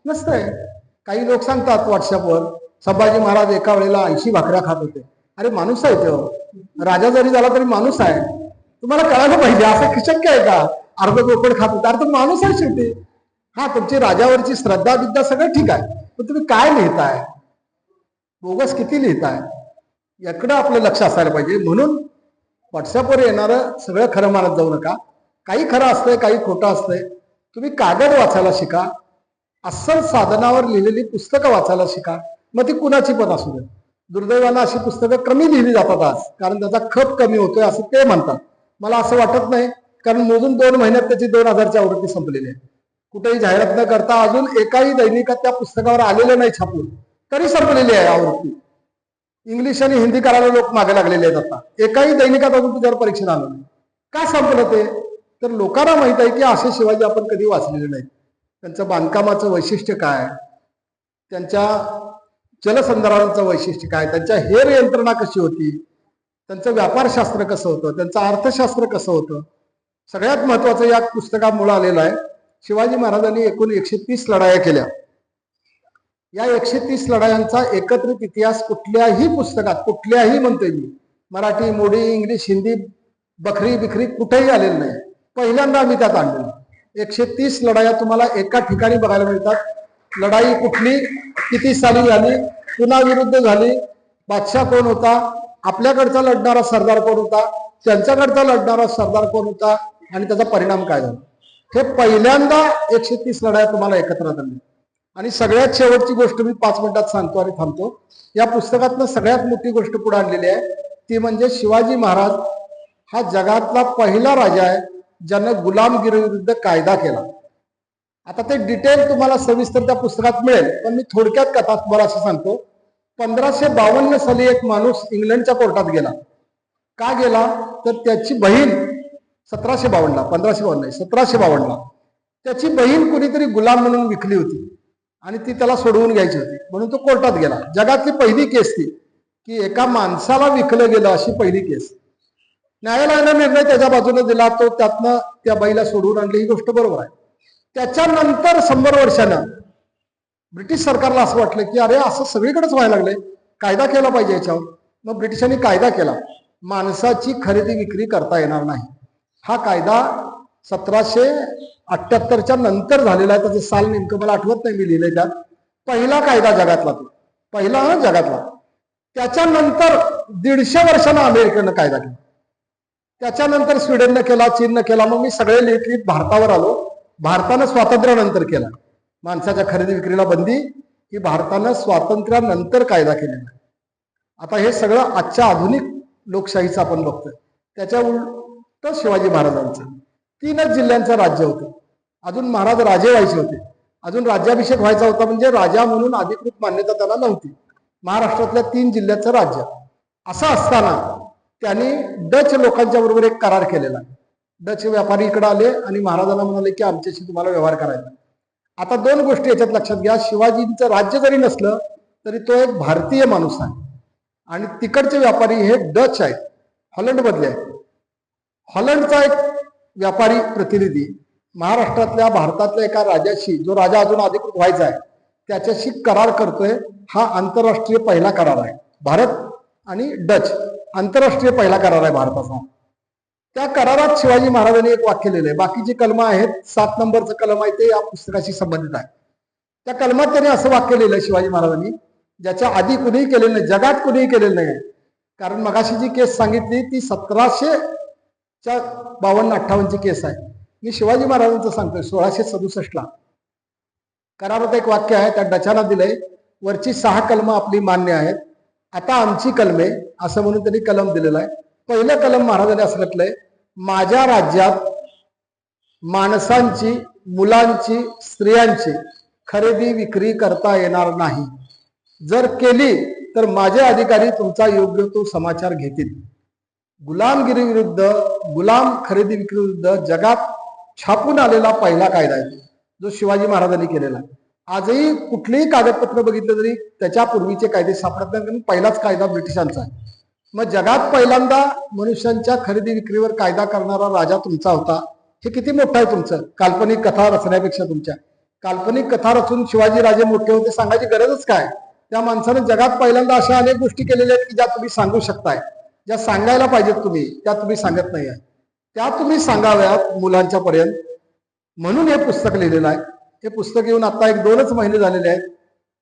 नसतंय. काही लोक सांगतात व्हॉट्सअपवर, संभाजी महाराज एका वेळेला 80 भाकऱ्या खात होते. अरे माणूस आहे तो, राजा जरी झाला तरी माणूस आहे. तुम्हाला कळायला पाहिजे, असं शक्य आहे का अर्ध गोपड खात होता? अर्थ माणूस आहे शेवटी. हा, तुमची राजावरची श्रद्धा विद्या सगळं ठीक आहे, पण तुम्ही काय लिहिताय, बोगस किती लिहिताय, याकडं आपलं लक्ष असायला पाहिजे. म्हणून व्हॉट्सअपवर येणारं सगळं खरं मानत जाऊ नका. काही खरं असतंय, काही खोटं असतंय. तुम्ही कागद वाचायला शिका, अस्सल साधनावर लिहिलेली पुस्तकं वाचायला शिका, मग ती कुणाची पण असू दे. दुर्दैवानं अशी पुस्तकं कमी लिहिली जातात आज, कारण त्याचा खप कमी होतोय असं ते म्हणतात. मला असं वाटत नाही, कारण मोजून 2 महिन्यात त्याची 2000ची आवृत्ती संपलेली आहे. कुठेही जाहिरात न करता अजून एकाही दैनिकात त्या पुस्तकावर आलेलं नाही छापून, तरी संपलेली आहे आवृत्ती. इंग्लिश आणि हिंदी करायला लोक मागे लागलेले आहेत. आता एकाही दैनिकात अजून तुझ्यावर परीक्षण आलं नाही. का संपलं ते? तर लोकांना माहित आहे की असे शिवाजी आपण कधी वाचलेले नाहीत. त्यांचं बांधकामाचं वैशिष्ट्य काय, त्यांच्या जलसंधारणाचं वैशिष्ट्य काय, त्यांच्या हेर यंत्रणा कशी होती, त्यांचं व्यापारशास्त्र कसं होतं, त्यांचं अर्थशास्त्र कसं होतं, सगळ्यात महत्वाचं या पुस्तकामुळे आलेलं आहे. शिवाजी महाराजांनी एकूण 130 लढाया केल्या. या 130 लढायांचा एकत्रित इतिहास कुठल्याही पुस्तकात, कुठल्याही म्हणतोय मी, मराठी, मोडी, इंग्लिश, हिंदी, बखरी बिखरी कुठेही आलेलं नाही. पहिल्यांदा आम्ही त्यात आणलेलं. 130 लढाया तुम्हाला एका ठिकाणी बघायला मिळतात. लढाई कुठली, किती साली झाली, कुणाविरुद्ध झाली, बादशाह कोण होता, आपल्याकडचा लढणारा सरदार कोण होता, त्यांच्याकडचा लढणारा सरदार कोण होता, आणि त्याचा परिणाम काय झाला. हे पहिल्यांदा 130 लढाया तुम्हाला एकत्र आणल्या. आणि सगळ्यात शेवटची गोष्ट मी 5 मिनिटात सांगतो आणि थांबतो. या पुस्तकातनं सगळ्यात मोठी गोष्ट पुढे आणलेली आहे, ती म्हणजे शिवाजी महाराज हा जगातला पहिला राजा आहे ज्यानं गुलामगिरी विरुद्ध कायदा केला. आता ते डिटेल तुम्हाला सविस्तर त्या पुस्तकात मिळेल, पण मी थोडक्यात कथा तुम्हाला असं सांगतो. 1552 साली एक माणूस इंग्लंडच्या कोर्टात गेला. का गेला? तर त्याची बहीण 1752ला, 1552 नाही, 1752ला त्याची बहीण कुणीतरी गुलाम म्हणून विकली होती आणि ती त्याला सोडवून घ्यायची होती, म्हणून तो कोर्टात गेला. जगातली पहिली केस ती, की एका माणसाला विकलं गेलं, अशी पहिली केस. न्यायालयानं निर्णय त्याच्या बाजूने दिला, तो त्यातनं त्या बाईला सोडवून आणली, ही गोष्ट बरोबर आहे. त्याच्यानंतर 100 वर्षानं ब्रिटिश सरकारला असं वाटलं की अरे असं सगळीकडेच व्हायला लागलंय, कायदा केला पाहिजे याच्यावर. मग ब्रिटिशांनी कायदा केला, माणसाची खरेदी विक्री करता येणार नाही. हा कायदा 1778च्या नंतर झालेला आहे. त्याचं साल नेमकं मला आठवत नाही, मी लिहिलंय त्यात. पहिला कायदा जगातला, तो पहिला जगातला. त्याच्यानंतर 150 वर्षानं अमेरिकेनं कायदा केला, त्याच्यानंतर स्वीडननं केला, चीननं केला. मग मी सगळे लिहित भारतावर आलो. भारतानं स्वातंत्र्यानंतर केला. माणसाच्या खरेदी विक्रीला बंदी ही भारतानं स्वातंत्र्यानंतर कायदा केलेला आहे. आता हे सगळं आजच्या आधुनिक लोकशाहीचं आपण बघतोय. त्याच्या उलट शिवाजी महाराजांचं 3च जिल्ह्यांचं राज्य होतं. अजून महाराज राजे व्हायचे होते, अजून राज्याभिषेक व्हायचा होता, म्हणजे राजा म्हणून अधिकृत मान्यता त्याला नव्हती. महाराष्ट्रातल्या 3 जिल्ह्याचं राज्य. असं असताना त्यांनी डच लोकांच्या बरोबर एक करार केलेला. डच व्यापारी इकडे आले आणि महाराजांना म्हणाले की आमच्याशी तुम्हाला व्यवहार करायचा. आता 2 गोष्टी याच्यात लक्षात घ्या. शिवाजींचं राज्य जरी नसलं तरी तो एक भारतीय माणूस आहे, आणि तिकडचे व्यापारी हे डच आहेत, हॉलंड मधले आहेत. हॉलंडचा एक व्यापारी प्रतिनिधी महाराष्ट्रातल्या, भारतातल्या एका राजाशी, जो राजा अजून अधिकृत व्हायचा आहे, त्याच्याशी करार करतोय. हा आंतरराष्ट्रीय पहिला करार आहे. भारत आणि डच आंतरराष्ट्रीय पहिला करार आहे भारताचा. त्या करारात शिवाजी महाराजांनी एक वाक्य लिहिलंय. बाकीची कलमं आहेत, 7 नंबरचं कलम आहे ते या पुस्तकाशी संबंधित आहे. त्या कलमात त्यांनी असं वाक्य लिहिलंय शिवाजी महाराजांनी, ज्याच्या आधी कुणीही केलेलं नाही, जगात कुणीही केलेलं नाही. कारण मगाशी जी केस सांगितली ती 1752-58ची केस आहे. मी शिवाजी महाराजांचं सांगतोय 1667ला. करारात एक वाक्य आहे, त्या डचाना दिलंय, वरची 6 कलमं आपली मान्य आहेत, आता आमची कलमे, असं म्हणून त्यांनी कलम दिलेला आहे. पहिलं कलम महाराजांनी असं म्हटलंय, माझ्या राज्यात माणसांची, मुलांची, स्त्रियांची खरेदी विक्री करता येणार नाही. जर केली तर माझे अधिकारी तुमचा योग्य तो समाचार घेतील. गुलामगिरी विरुद्ध, गुलाम खरेदी विक्री विरुद्ध जगात छापून आलेला पहिला कायदा आहे जो शिवाजी महाराजांनी केलेला आहे. आजही कुठलेही कागदपत्र बघितलं तरी त्याच्या पूर्वीचे कायदे सापडत नाही. पहिलाच कायदा ब्रिटिशांचा आहे. मग जगात पहिल्यांदा मनुष्यांच्या खरेदी विक्रीवर कायदा करणारा राजा तुमचा होता. हे किती मोठं आहे तुमचं. काल्पनिक कथा रचण्यापेक्षा तुमच्या काल्पनिक कथा रचून शिवाजी राजे मोठे होते सांगायची गरजच काय. त्या माणसाने जगात पहिल्यांदा अशा अनेक गोष्टी केलेल्या आहेत की ज्या तुम्ही सांगू शकताय, ज्या सांगायला पाहिजेत तुम्ही, त्या तुम्ही सांगत नाही आहे. त्या तुम्ही सांगाव्यात मुलांच्या पर्यंत, म्हणून हे पुस्तक लिहिलेलं आहे. हे पुस्तक येऊन आता 1-2च महिने झालेले आहेत,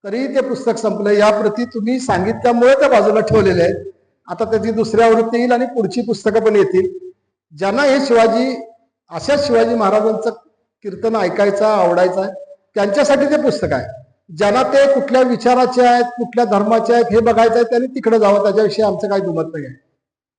तरी ते पुस्तक संपलं. या प्रती तुम्ही सांगितल्यामुळे त्या बाजूला ठेवलेले आहेत. आता त्याची दुसरी आवृत्ती येईल आणि पुढची पुस्तकं पण येतील. ज्यांना हे अशा शिवाजी महाराजांचं कीर्तन ऐकायचं आवडायचं आहे त्यांच्यासाठी ते पुस्तक आहे. ज्यांना ते कुठल्या विचाराचे आहेत, कुठल्या धर्माचे आहेत हे बघायचं आहे त्यांनी तिकडे जावं. त्याच्याविषयी आमचं काही दुमत नाही आहे.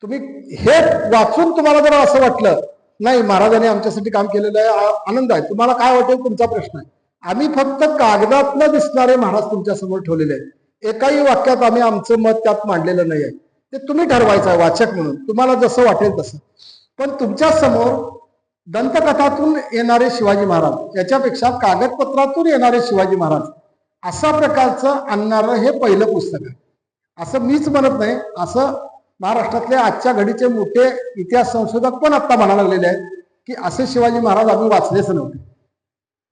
तुम्ही हे वाचून तुम्हाला जर असं वाटलं नाही महाराजांनी आमच्यासाठी काम केलेलं आहे, आनंद आहे. तुम्हाला काय वाटेल तुमचा प्रश्न आहे. आम्ही फक्त कागदात न दिसणारे महाराज तुमच्या समोर ठेवलेले आहेत. एकाही वाक्यात आम्ही आमचं मत त्यात मांडलेलं नाही आहे. ते तुम्ही ठरवायचं आहे वाचक म्हणून, तुम्हाला जसं वाटेल तसं. पण तुमच्या समोर दंतकथातून येणारे शिवाजी महाराज, याच्यापेक्षा कागदपत्रातून येणारे शिवाजी महाराज अशा प्रकारचं आणणारं हे पहिलं पुस्तक आहे. असं मीच म्हणत नाही, असं महाराष्ट्रातले आजच्या घडीचे मोठे इतिहास संशोधक पण आता म्हणायला लागलेले आहेत की असे शिवाजी महाराज आम्ही वाचलेच नव्हते.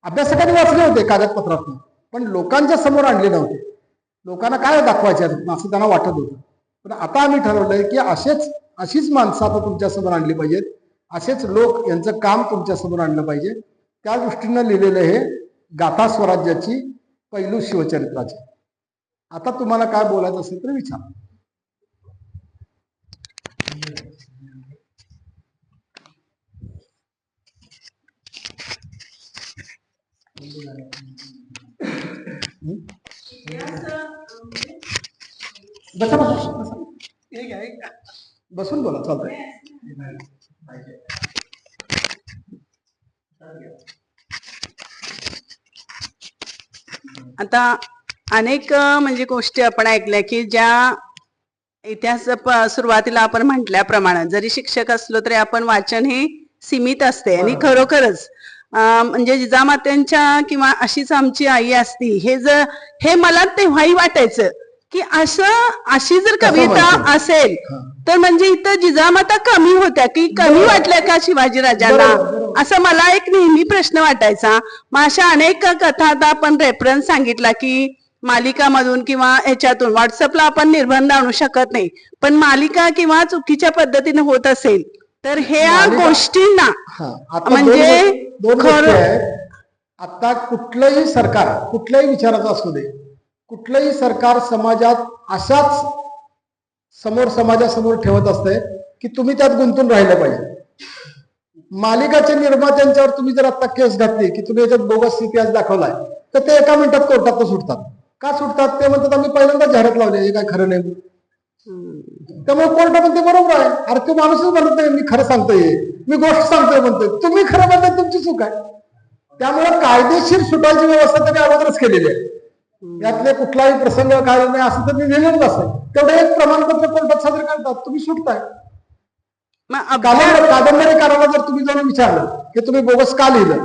अभ्यासकांनी वाचले होते कागदपत्रातून, पण लोकांच्या समोर आणले नव्हते. लोकांना काय दाखवायचे असं त्यांना वाटत होतं. पण आता आम्ही ठरवलंय की अशीच माणसं आता तुमच्या समोर आणली पाहिजेत. असेच लोक यांचं काम तुमच्या समोर आणलं पाहिजे. त्या दृष्टीनं लिहिलेलं हे गाथा स्वराज्याची पैलू शिवचरित्राचे. आता तुम्हाला काय बोलायचं असेल तर विचारा. बसून बोला चालतंय. आता अनेक म्हणजे गोष्टी आपण ऐकल्या की ज्या इतिहास सुरुवातीला आपण म्हटल्याप्रमाणे जरी शिक्षक असलो तरी आपण वाचन हे सीमित असते. आणि खरोखरच म्हणजे जिजामात्यांच्या किंवा अशीच आमची आई असती हे मला तेव्हाही वाटायचं की अशी जर कविता असेल तर म्हणजे इथं जिजामाता कमी होत्या की कमी वाटल्या का शिवाजी राजांना, असं मला एक नेहमी प्रश्न वाटायचा. मग अशा अनेक कथा आता आपण रेफरन्स सांगितला की मालिकामधून किंवा ह्याच्यातून, व्हॉट्सअपला आपण निर्बंध आणू शकत नाही, पण मालिका किंवा चुकीच्या पद्धतीने होत असेल तर ह्या गोष्टींना म्हणजे आता कुठलंही सरकार कुठल्याही विचाराचं असू दे, कुठलंही सरकार समाजात अशाच समाजासमोर ठेवत असते की तुम्ही त्यात गुंतून राहिलं पाहिजे. मालिकाच्या निर्मात्यांच्यावर तुम्ही जर आता केस घातली की तुम्ही याच्यात बोगस इतिहास दाखवलाय तर ते एका मिनिटात कोर्टात सुटतात. का सुटतात ते म्हणतात आम्ही पहिल्यांदा जाहिरात लावली, हे काय खरं नाही. त्यामुळे कोर्ट म्हणते बरोबर आहे. अरे तो माणूसच म्हणत नाही मी खरं सांगतोय, मी गोष्ट सांगतोय म्हणतोय, तुम्ही खरं म्हणताय तुमची चूक आहे. त्यामुळे कायदेशीर सुटायची व्यवस्था त्यांनी अगोदरच केलेली आहे. यातले कुठलाही प्रसंग काय नाही असं तर मी लिहिलेलंच असेल, तेवढं एक प्रमाणपत्र कोर्टात सादर करतात, तुम्ही सुटताय. कादंबरीकाराला जर तुम्ही जाऊन विचारलं की तुम्ही बोगस का लिहिलं,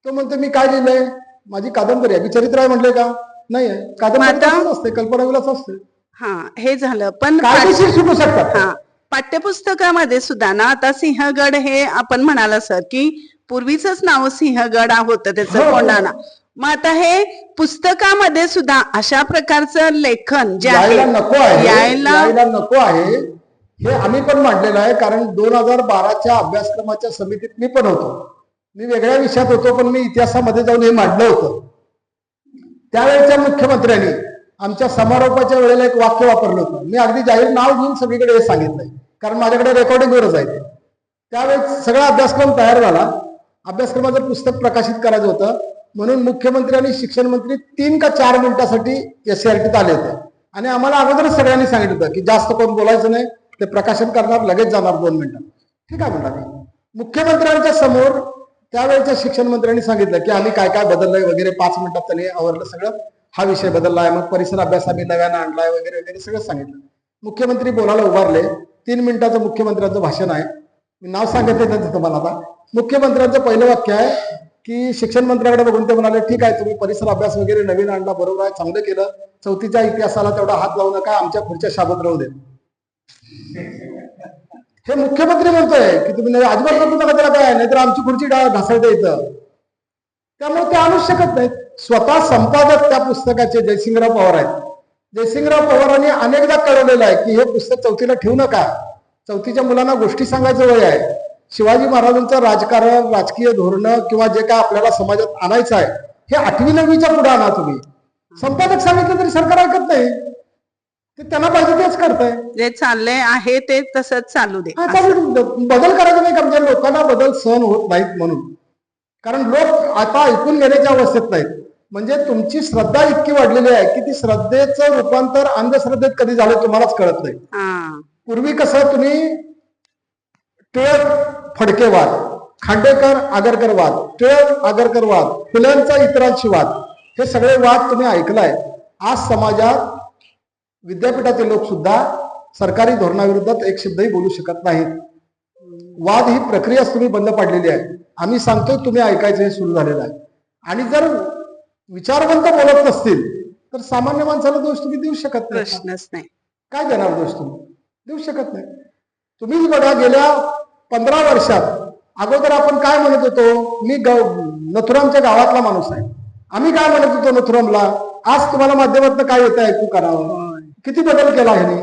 तो म्हणतो मी काय लिहिलंय, माझी कादंबरी आहे, मी चरित्र आहे म्हटलंय का, नाही आहे. कादंबरी असते, कल्पना विलास असते. हा हे झालं. पण कायदेशीर सुटू शकतात. हा पाठ्यपुस्तकामध्ये सुद्धा ना आता सिंहगड हे आपण म्हणाला सर की पूर्वीच नाव सिंहगड होतं त्याचं कोंडाणा. मग आता हे पुस्तकामध्ये सुद्धा अशा प्रकारचं लेखन जे यायला नको आहे हे आम्ही पण मांडलेलं आहे. कारण 2012च्या अभ्यासक्रमाच्या समितीत मी पण होतो. मी वेगळ्या विषयात होतो पण मी इतिहासामध्ये जाऊन हे मांडलं होतं. त्यावेळेच्या मुख्यमंत्र्यांनी आमच्या समारोपाच्या वेळेला एक वाक्य वापरलं होतं. मी अगदी जाहीर नाव घेऊन सगळीकडे हे सांगितलंय कारण माझ्याकडे रेकॉर्डिंगवरच आहे. त्यावेळेस सगळा अभ्यासक्रम तयार झाला. अभ्यासक्रमाचं पुस्तक प्रकाशित करायचं होतं म्हणून मुख्यमंत्री आणि शिक्षण मंत्री 3 का 4 मिनिटासाठी SCRTत आले होते आणि आम्हाला अगोदरच सगळ्यांनी सांगितलं होतं की जास्त कोण बोलायचं नाही, ते प्रकाशन करणार, लगेच जाणार 2 मिनिटात. ठीक आहे म्हणतात. मुख्यमंत्र्यांच्या समोर त्यावेळेच्या शिक्षण मंत्र्यांनी सांगितलं की आम्ही काय काय बदललंय वगैरे 5 मिनिटात त्यांनी आवरलं सगळं. हा विषय बदललाय, मग परिसर अभ्यास आम्ही नव्यानं आणलाय वगैरे वगैरे सगळं सांगितलं. मुख्यमंत्री बोलायला उभारले. 3 मिनिटाचं मुख्यमंत्र्यांचं भाषण आहे. मी नाव सांगितलं त्यांचं तुम्हाला. आता मुख्यमंत्र्यांचं पहिलं वाक्य आहे की शिक्षण मंत्र्याकडे बघून ते म्हणाले, ठीक आहे तुम्ही परिसर अभ्यास वगैरे नवीन आणला, बरोबर आहे, चांगलं केलं, चौथीच्या इतिहासाला तेवढा हात लावू नका, आमच्या पुढच्या शाबत राहू दे. हे मुख्यमंत्री म्हणतोय की तुम्ही अजिबात नको नका त्याला, काय नाहीतर आमची खुर्ची ढासळते इथं. त्यामुळे ते आणू शकत नाहीत. स्वतः संपादक त्या पुस्तकाचे जयसिंगराव पवार आहेत. जयसिंगराव पवारांनी अनेकदा कळवलेलं आहे की हे पुस्तक चौथीला ठेवू नका, चौथीच्या मुलांना गोष्टी सांगायचं वय आहे. शिवाजी महाराजांचं राजकारण, राजकीय धोरणं किंवा जे काय आपल्याला समाजात आणायचं आहे हे 8वी 9वीच्या पुढे आणा तुम्ही. संपादक सांगितलं तरी सरकार ऐकत नाही, ते त्यांना पाहिजे तेच करताय. जे चाललंय आहे ते तसंच चालू दे. बदल करायचा नाही का, म्हणजे लोकांना बदल सहन होत नाहीत म्हणून. कारण लोक आता ऐकून घेण्याच्या अवस्थेत नाहीत. म्हणजे तुमची श्रद्धा इतकी वाढलेली आहे की ती श्रद्धेचं रूपांतर अंधश्रद्धेत कधी झालं तुम्हालाच कळत नाही. पूर्वी कसं तुम्ही टिळक फडकेवाद, खांडेकर आगरकर वाद, टिळक आगरकर वाद, फुल्यांचा इतरांशी वाद, हे सगळे वाद तुम्ही ऐकलाय. आज समाजात विद्यापीठातील लोक सुद्धा सरकारी धोरणाविरोधात एक शब्दही बोलू शकत नाहीत. वाद ही प्रक्रियाच तुम्ही बंद पाडलेली आहे. आम्ही सांगतोय, तुम्ही ऐकायचं हे सुरू झालेलं आहे. आणि जर विचारवंत बोलत नसतील तर सामान्य माणसाला दोष तुम्ही देऊ शकत नाही. प्रश्नच नाही. काय देणार दोष? तुम्ही देऊ शकत नाही. तुम्हीच बघा, गेल्या 15 वर्षात अगोदर आपण काय म्हणत होतो, मी नथुरामच्या गावातला माणूस आहे, आम्ही काय म्हणत होतो नथुरामला, आज तुम्हाला माध्यमातून काय येतं ऐकू करावं. किती बदल केला आहे.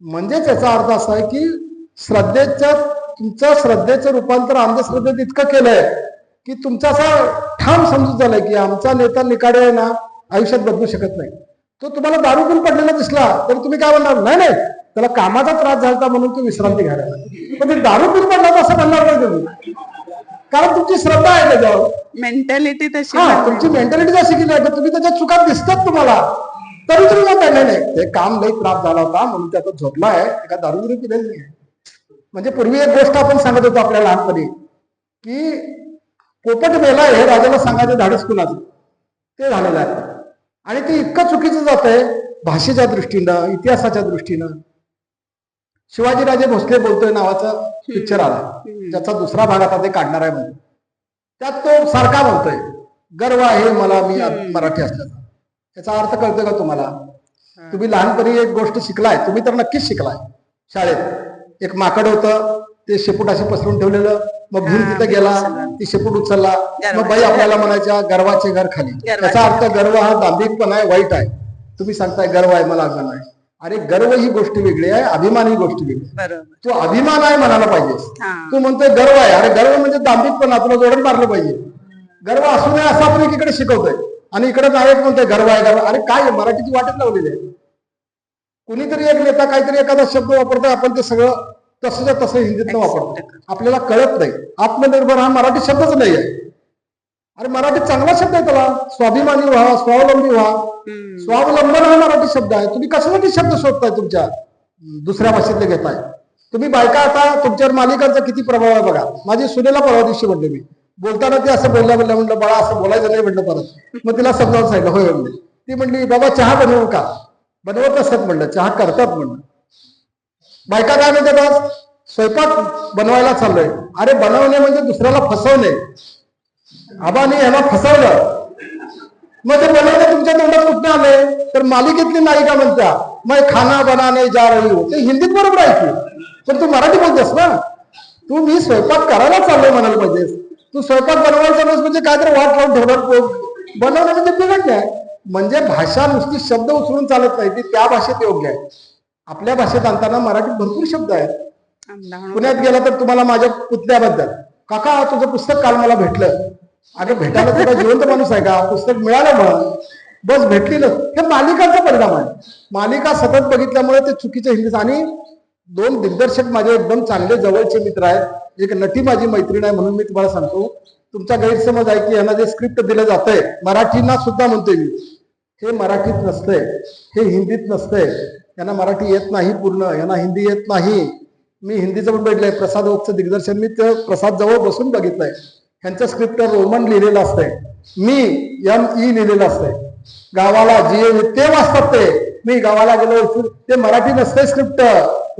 म्हणजेच याचा अर्थ असा आहे की तुमचं श्रद्धेचं रूपांतर अंधश्रद्धेत इतकं केलंय की तुमचा असा ठाम समजूत झालाय की आमचा नेता निकाडे आहे ना, आयुष्यात बदलू शकत नाही. तो तुम्हाला दारू पिऊन पडलेला दिसला तर तुम्ही काय म्हणणार, नाही नाही त्याला कामाचा त्रास झाला म्हणून तो विश्रांती घ्यायला, पण ते दारू पिऊन पडला असं म्हणणार नाही तुम्ही, कारण तुमची श्रद्धा आहे त्याच्यावर. मेंटॅलिटी तशी, तुमची मेंटॅलिटी अशी केली आहे की तुम्ही त्याच्या चुकात दिसतात तुम्हाला, तरी तुम्ही म्हणताय नाही नाही ते काम लई त्रास झाला होता म्हणून त्याचा झोपला आहे, एका दारू बिरू पिलेली नाही. म्हणजे पूर्वी एक गोष्ट आपण सांगत होतो आपल्या लहानपणी की पोपट मेला हे राजाला सांगायचं धाडस कुणाचं, ते झालेलं आहे. आणि ते इतकं चुकीचं जात आहे भाषेच्या दृष्टीनं, इतिहासाच्या दृष्टीनं. शिवाजीराजे भोसले बोलतोय नावाचा पिक्चर आला, त्याचा दुसरा भाग आता ते काढणार आहे म्हणजे. त्यात तो सारखा बोलतोय, गर्व आहे मला मी मराठी असल्याचा. याचा अर्थ कळतोय का तुम्हाला? तुम्ही लहानपणी एक गोष्ट शिकलाय, तुम्ही तर नक्कीच शिकलाय शाळेत. एक माकड होतं, ते शेपूट अशी पसरून ठेवलेलं, मग घेऊन तिथे गेला, ती शेपूट उचलला, मग बाई आपल्याला म्हणायच्या गर्वाचे घर खाली. याचा अर्थ गर्व हा दांभिकपणा आहे, वाईट आहे. तुम्ही सांगताय गर्व आहे मला अभिमान आहे. अरे गर्व ही गोष्ट वेगळी आहे, अभिमान ही गोष्ट वेगळी. तो अभिमान आहे म्हणायला पाहिजे. तू म्हणतोय गर्व आहे, अरे गर्व म्हणजे दांभिकपणा, तुला जोडून मारलं पाहिजे. गर्व असू नये असं आपण एकीकडे शिकवतोय आणि इकडे नायक म्हणतोय गर्व आहे गर्व. अरे काय मराठीची वाटच लावलेली आहे. कुणीतरी एक नेता काहीतरी एखादा शब्द वापरतोय, आपण ते सगळं तसंच्या तसं हिंदीतनं वापरतो, आपल्याला कळत नाही. आत्मनिर्भर हा मराठी शब्दच नाही आहे. अरे मराठीत चांगला शब्द आहे, त्याला स्वाभिमानी व्हा, स्वावलंबी व्हा. स्वावलंबन हा मराठी शब्द आहे. तुम्ही कशासाठी शब्द शोधताय तुमच्या दुसऱ्या भाषेतले घेताय? तुम्ही बायका आता तुमच्यावर मालिकांचा किती प्रभाव आहे बघा. माझी सुनेला परवा दिवशी म्हणले, मी बोलताना ते असं बोलल्या म्हणलं बाळा असं बोलायचं नाही म्हटलं परत. मग तिला समजावून सांगितलं, होय म्हणले. ती म्हणली बाबा चहा बनवू का? बनवत असतात म्हणलं, चहा करतात म्हणलं. बायका काय म्हणतात, आज स्वयंपाक बनवायला चाललोय. अरे बनवणे म्हणजे दुसऱ्याला फसवणे. आबाने यांना फसवलं, मग ते बनवणे तुमच्या तोंडात कुठे आले? तर मालिकेतली नायिका म्हणत्या मग खाना बनाने जा रही हो, ते हिंदीत बरोबर आहे, पण तू मराठी बोलतेस ना. तू मी स्वयंपाक करायला चाललोय म्हणायला पाहिजेस. तू स्वयंपाक बनवायला चाललोस म्हणजे काहीतरी वाट लावून ठेवणार. बनवणं म्हणजे बिघडणे आहे. म्हणजे भाषा नुसती शब्द उचलून चालत नाही, ती त्या भाषेत योग्य आहे. आपल्या भाषेत आणताना मराठीत भरपूर शब्द आहेत. पुण्यात गेला तर तुम्हाला माझ्या पुतण्याबद्दल, काका तुझं पुस्तक काल मला भेटलं. अगं भेटायला तुला जिवंत माणूस आहे का? पुस्तक मिळालं म्हणून बस भेटली ना. हे मालिकाचा परिणाम आहे. मालिका सतत बघितल्यामुळे ते चुकीचे हिंदी. आणि 2 दिग्दर्शक माझे एकदम चांगले जवळचे मित्र आहेत. एक नटी माझी मैत्रीण आहे, म्हणून मी तुम्हाला सांगतो. तुमचा गैरसमज आहे की यांना जे स्क्रिप्ट दिलं जातंय, मराठीना सुद्धा म्हणतोय मी, हे मराठीत नसतंय, हे हिंदीत नसतंय. यांना मराठी येत नाही पूर्ण, यांना हिंदी येत नाही. मी हिंदीचं पण बघितलंय. प्रसाद ओकचं दिग्दर्शन मी प्रसाद जवळ बसून बघितलंय. ह्यांचं स्क्रिप्ट रोमन लिहिलेलं असतंय, मी ME लिहिलेलं असतंय. गावाला जे ते वाचतात मी गावाला गेलो ते मराठी नसते स्क्रिप्ट,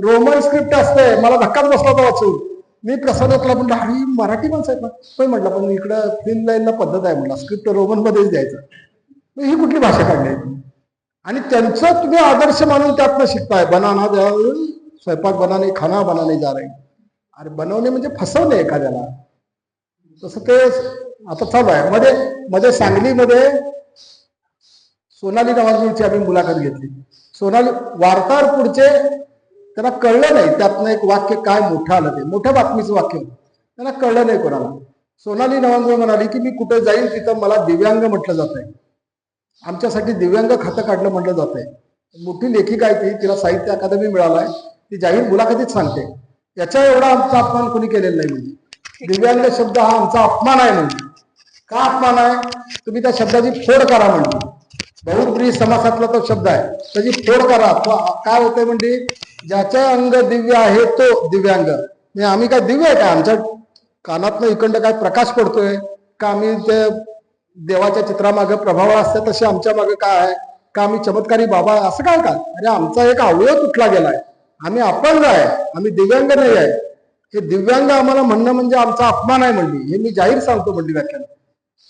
रोमन स्क्रिप्ट असते. मला धक्काच बसला होता वाचून. मी प्रसादातला म्हणलं अरे मराठी माणसं आहेत ना. पण म्हटलं पण इकडं फिल्म लाईनला पद्धत आहे म्हणला स्क्रिप्ट रोमन मध्येच द्यायचं. ही कुठली भाषा काढली? आणि त्यांचं तुम्ही आदर्श मानून त्यातनं शिकताय. बनाना स्वयंपाक बनाने खाना बनाने जा रहे. अरे बनवणे म्हणजे फसवणे एखाद्याला. तसं ते आता चालू आहे. मध्ये सांगलीमध्ये सोनाली नावाची आम्ही मुलाखत घेतली. सोनाली वार्ताहर पुढचे त्यांना कळलं नाही त्यातनं एक वाक्य काय मोठं आलं, ते मोठ्या बातमीचं वाक्य त्यांना कळलं नाही कोणाला. सोनाली नावांजो म्हणाली की मी कुठे जाईल तिथं मला दिव्यांग म्हटलं जात आहे, आमच्यासाठी दिव्यांग खातं काढलं म्हटलं जात आहे. मोठी लेखिका आहे ती, तिला साहित्य अकादमी मिळालाय, ती जाहीर मुलाखतीत सांगते याच्या एवढा आमचा अपमान कोणी केलेला नाही. म्हणजे दिव्यांग शब्द हा आमचा अपमान आहे. म्हणजे का अपमान आहे? तुम्ही त्या शब्दाची फोड करा. म्हणजे बहुब्रीही समासातला तो शब्द आहे, त्याची फोड करा. काय होतंय म्हणजे ज्याच्या अंग दिव्य आहे तो दिव्यांग. म्हणजे आम्ही काय दिव्य आहे का? आमच्या कानातनं इकडं काय प्रकाश पडतोय का? आम्ही ते देवाच्या चित्रामागे प्रभाव असतात तसे आमच्या मागे काय आहे का? आम्ही चमत्कारी बाबा असं काय का? अरे आमचा एक अवयव तुटला गेलाय. आम्ही अपंग आहे, आम्ही दिव्यांग नाही आहे. हे दिव्यांग आम्हाला म्हणणं म्हणजे आमचा अपमान आहे म्हणली. हे मी जाहीर सांगतो म्हणली व्याख्यान.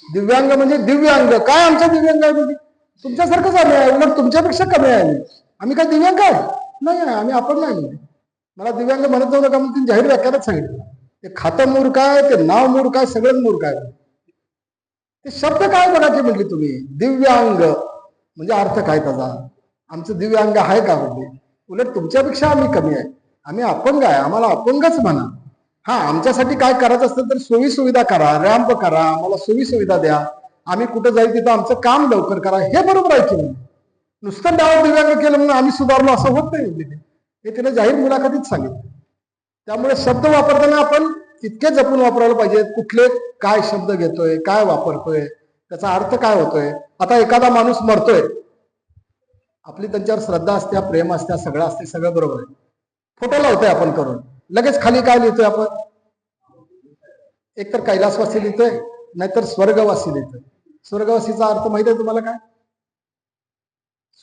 दिव्यांग म्हणजे दिव्यांग काय? आमच्या दिव्यांग आहे म्हणजे तुमच्यासारखंच आम्ही आहे, उलट तुमच्यापेक्षा कमी आहे. आम्ही काय दिव्यांग आहे नाही आहे, आम्ही अपंग नाही म्हणजे. मला दिव्यांग म्हणत जाऊ नका म्हणून जाहीर व्याख्यानात सांगितलं. ते खातं मूर्ख आहे, ते नाव मूर्ख आहे, सगळंच मूर्ख आहे. ते शब्द काय म्हणायचे म्हटले तुम्ही? दिव्यांग म्हणजे अर्थ काय त्याचा? आमचं दिव्यांग आहे का म्हणजे? उलट तुमच्यापेक्षा आम्ही कमी आहे, आम्ही अपंग आहे, आम्हाला अपंगच म्हणा. हा आमच्यासाठी काय करायचं असतं तर सोयी सुविधा करा, रॅम्प करा, आम्हाला सोयी सुविधा द्या, आम्ही कुठं जाईल तिथं आमचं काम लवकर करा, हे बरोबर आहे की नाही? नुसतं नाव दिव्यांग केलं म्हणून आम्ही सुधारलो असं होत नाही म्हणजे. हे तिने जाहीर मुलाखतीत सांगितलं. त्यामुळे शब्द वापरताना आपण इतके जपून वापरायला पाहिजे. कुठले काय शब्द घेतोय, काय वापरतोय, त्याचा अर्थ काय होतोय. आता एखादा माणूस मरतोय, आपली त्यांच्यावर श्रद्धा असते, प्रेम असते, सगळं असते, सगळं बरोबर आहे. फोटो लावतोय आपण करून, लगेच खाली काय लिहितोय आपण? एकतर कैलासवासी लिहितोय, नाहीतर स्वर्गवासी लिहितोय. स्वर्गवासीचा अर्थ माहिती आहे तुम्हाला काय?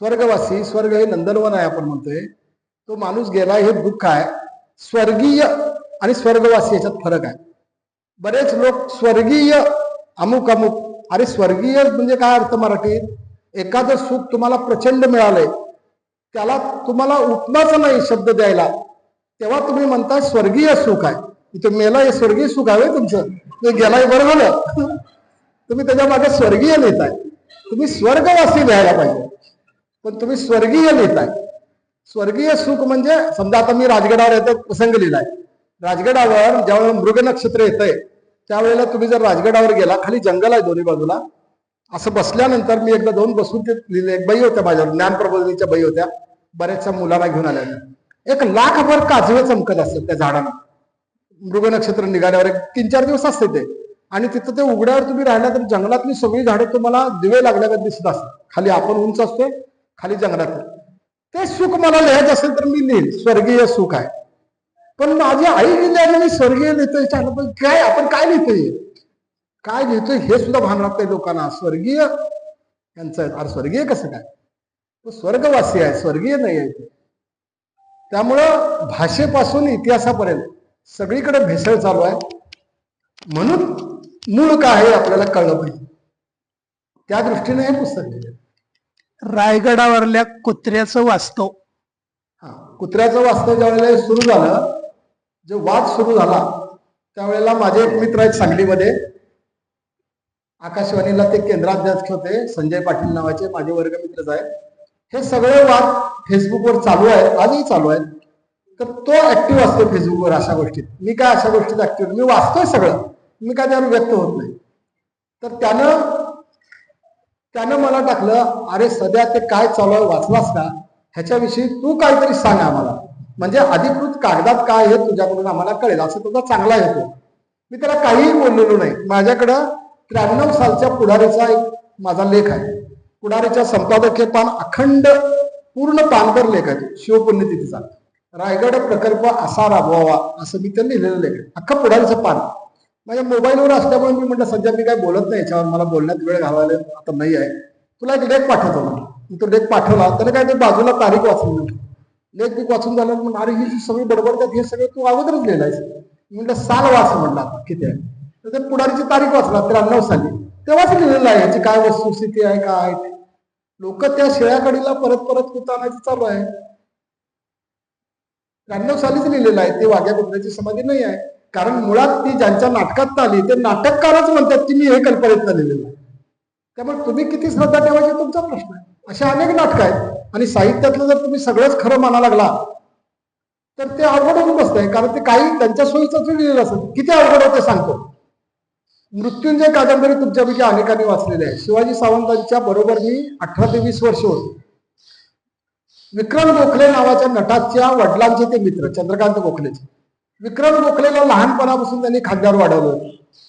स्वर्गवासी, स्वर्ग हे नंदनवन आहे आपण म्हणतोय. तो माणूस गेला हे दुःख आहे. स्वर्गीय आणि स्वर्गवासी याच्यात फरक आहे. बरेच लोक स्वर्गीय अमुक अमुक, अरे स्वर्गीय म्हणजे काय अर्थ मराठीत? एखादं सुख तुम्हाला प्रचंड मिळालंय, त्याला तुम्हाला उपमाचा नाही शब्द द्यायला, तेव्हा तुम्ही म्हणता स्वर्गीय सुख आहे. इथं मेला हे स्वर्गीय सुख आहे तुमचं, ते गेलाय बरं झालं. तुम्ही त्याच्या मागे स्वर्गीय लिहिताय. तुम्ही स्वर्गवासी लिहायला पाहिजे, पण तुम्ही स्वर्गीय लिहिताय. स्वर्गीय सुख म्हणजे समजा आता मी राजगडावर येतो, प्रसंग लिहिलाय. राजगडावर ज्यावेळेला मृग नक्षत्र येतंय त्यावेळेला तुम्ही जर राजगडावर गेला, खाली जंगल आहे दोन्ही बाजूला, असं बसल्यानंतर मी एकदा दोन बसून ते लिहिले. एक बाई होत्या माझ्यावर, ज्ञानप्रबोधिनीच्या बाई होत्या, बऱ्याचशा मुलांना घेऊन आल्या. 1,00,000 काजवे चमकत असतात त्या झाडांना. मृग नक्षत्र निघाल्यावर 3-4 दिवस असते ते. आणि तिथं ते उघड्यावर तुम्ही राहिला तर जंगलातली सगळी झाडं तुम्हाला दिवे लागल्यावर दिसत असतात. खाली आपण उंच असतोय, खाली जंगलात. ते सुख मला लिहायचं असेल तर मी लिहिल स्वर्गीय सुख आहे. पण माझी आई लिहिल्याने मी स्वर्गीय लिहितोय. काय आपण काय लिहितोय, काय लिहितोय हे सुद्धा भान लागतंय लोकांना. स्वर्गीय यांचं, अरे स्वर्गीय कसं काय? तो स्वर्गवासी आहे, स्वर्गीय नाही आहे. त्यामुळं भाषेपासून इतिहासापर्यंत सगळीकडे भेसळ चालू आहे. म्हणून मूळ काय आहे आपल्याला कळलं पाहिजे. त्या दृष्टीने हे पुस्तक लिहिलं. रायगडावरल्या कुत्र्याचं वास्तव. कुत्र्याचं वास्तव ज्या वेळेला सुरू झालं, जो वाद सुरू झाला त्यावेळेला माझे एक मित्र आहेत सांगलीमध्ये, आकाशवाणीला ते केंद्राध्यक्ष होते, संजय पाटील नावाचे माझे वर्गमित्रच आहेत. हे सगळे वाद फेसबुकवर चालू आहेत, आजही चालू आहेत. तर तो ऍक्टिव्ह असतो फेसबुकवर अशा गोष्टीत. मी काय अशा गोष्टीत ऍक्टिव्ह, मी वाचतोय सगळं, मी काय त्यावर व्यक्त होत नाही. तर त्यानं मला टाकलं, अरे सध्या ते काय चालू आहे वाचलास का? ह्याच्याविषयी तू काहीतरी सांग आम्हाला, म्हणजे अधिकृत कागदात काय हे तुझ्याकडून आम्हाला कळेल. असं तुझा चांगला येतो. मी त्याला काहीही बोललेलो नाही. माझ्याकडं 93 सालच्या पुढारीचा एक माझा लेख आहे. पुढारीच्या संपादकीय पान अखंड पूर्ण पानभर लेख आहे, शिवपुण्यतिथीचा. रायगड प्रकल्प असा राबवावा असं मी ते लिहिलेलं लेख आहे, अख्खं पुढारीचं पान. माझ्या मोबाईलवर असल्यामुळे मी म्हटलं सध्या मी काय बोलत नाही याच्यावर, मला बोलण्यात वेळ घालवायला आता नाही आहे. तुला एक लेख पाठवतो म्हणलं. मी तो लेख पाठवला, त्याने काय ते बाजूला तारीख वाचली नव्हती. लेख बी वाचून झालं म्हणून अरे ही जी सगळी बडबडतात हे सगळं तू अगोदरच लिहिलायस. म्हटलं साल वाच म्हणलं आता किती आहे. तर ते पुढारीची तारीख वाचला 93 साली, तेव्हाच लिहिलेलं आहे याची काय वस्तुस्थिती आहे काय आहे. लोक त्या शिळ्या कडीला परत परत कुठं आणायचं चालू आहे. 93 सालीच लिहिलेलं आहे, ते वाघ्या कुत्र्याची समाधी नाही आहे. कारण मुळात ती ज्यांच्या नाटकात आली ते नाटककारच म्हणतात की मी हे कल्पनेत लिहिलेलं आहे. त्यामुळे तुम्ही किती श्रद्धा ठेवायची तुमचा प्रश्न आहे. अशा अनेक नाटकं आहेत आणि साहित्यातलं जर तुम्ही सगळंच खरं माना लागला तर ते अवघड होऊन बसतंय. कारण ते काही त्यांच्या सोयीचं लिहिलेलं असत. किती अवघड होते सांगतो. मृत्युंजय कादंबरी तुमच्यापैकी अनेकांनी वाचलेली आहे. शिवाजी सावंतांच्या बरोबर मी 18 ते 20 वर्ष होतो. विक्रम गोखले नावाच्या नटाच्या वडिलांचे ते मित्र, चंद्रकांत गोखलेचे. विक्रम गोखलेला लहानपणापासून त्यांनी खांद्यावर वाढवलं.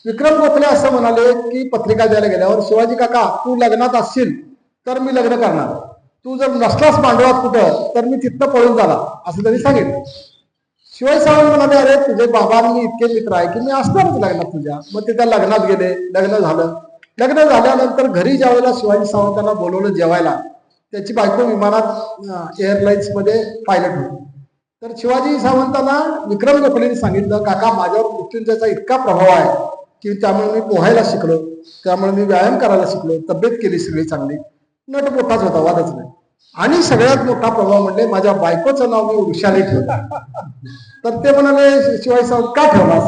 विक्रम गोखले असं म्हणाले की पत्रिका द्यायला गेल्यावर, शिवाजी काका तू लग्नात असशील तर मी लग्न करणार, तू जर नसलास मांडवात कुठं तर मी तिथनं पळून जाणार, असं त्यांनी सांगितलं. शिवाजी सावंत म्हणाले अरे तुझे बाबा आणि मी इतके मित्र आहे की मी असणारच लग्नात तुझ्या. मग ते त्या लग्नात गेले, लग्न झालं. लग्न झाल्यानंतर घरी ज्यावेळेला शिवाजी सावंतांना बोलवलं जेवायला, त्याची बायको विमानात एअरलाइन्स मध्ये पायलट होती. तर शिवाजी सावंतांना विक्रम गोखलेंनी सांगितलं काका माझ्यावर मृत्युंजयचा इतका प्रभाव आहे की त्यामुळे मी पोहायला शिकलो, त्यामुळे मी व्यायाम करायला शिकलो, तब्येत केली सगळी चांगली. नट मोठाच होता, वादच नाही. आणि सगळ्यात मोठा प्रभाव म्हणजे माझ्या बायकोचं नाव मी वृषाली ठेवलं. तर ते म्हणाले शिवाजी सावंत का ठेवलास.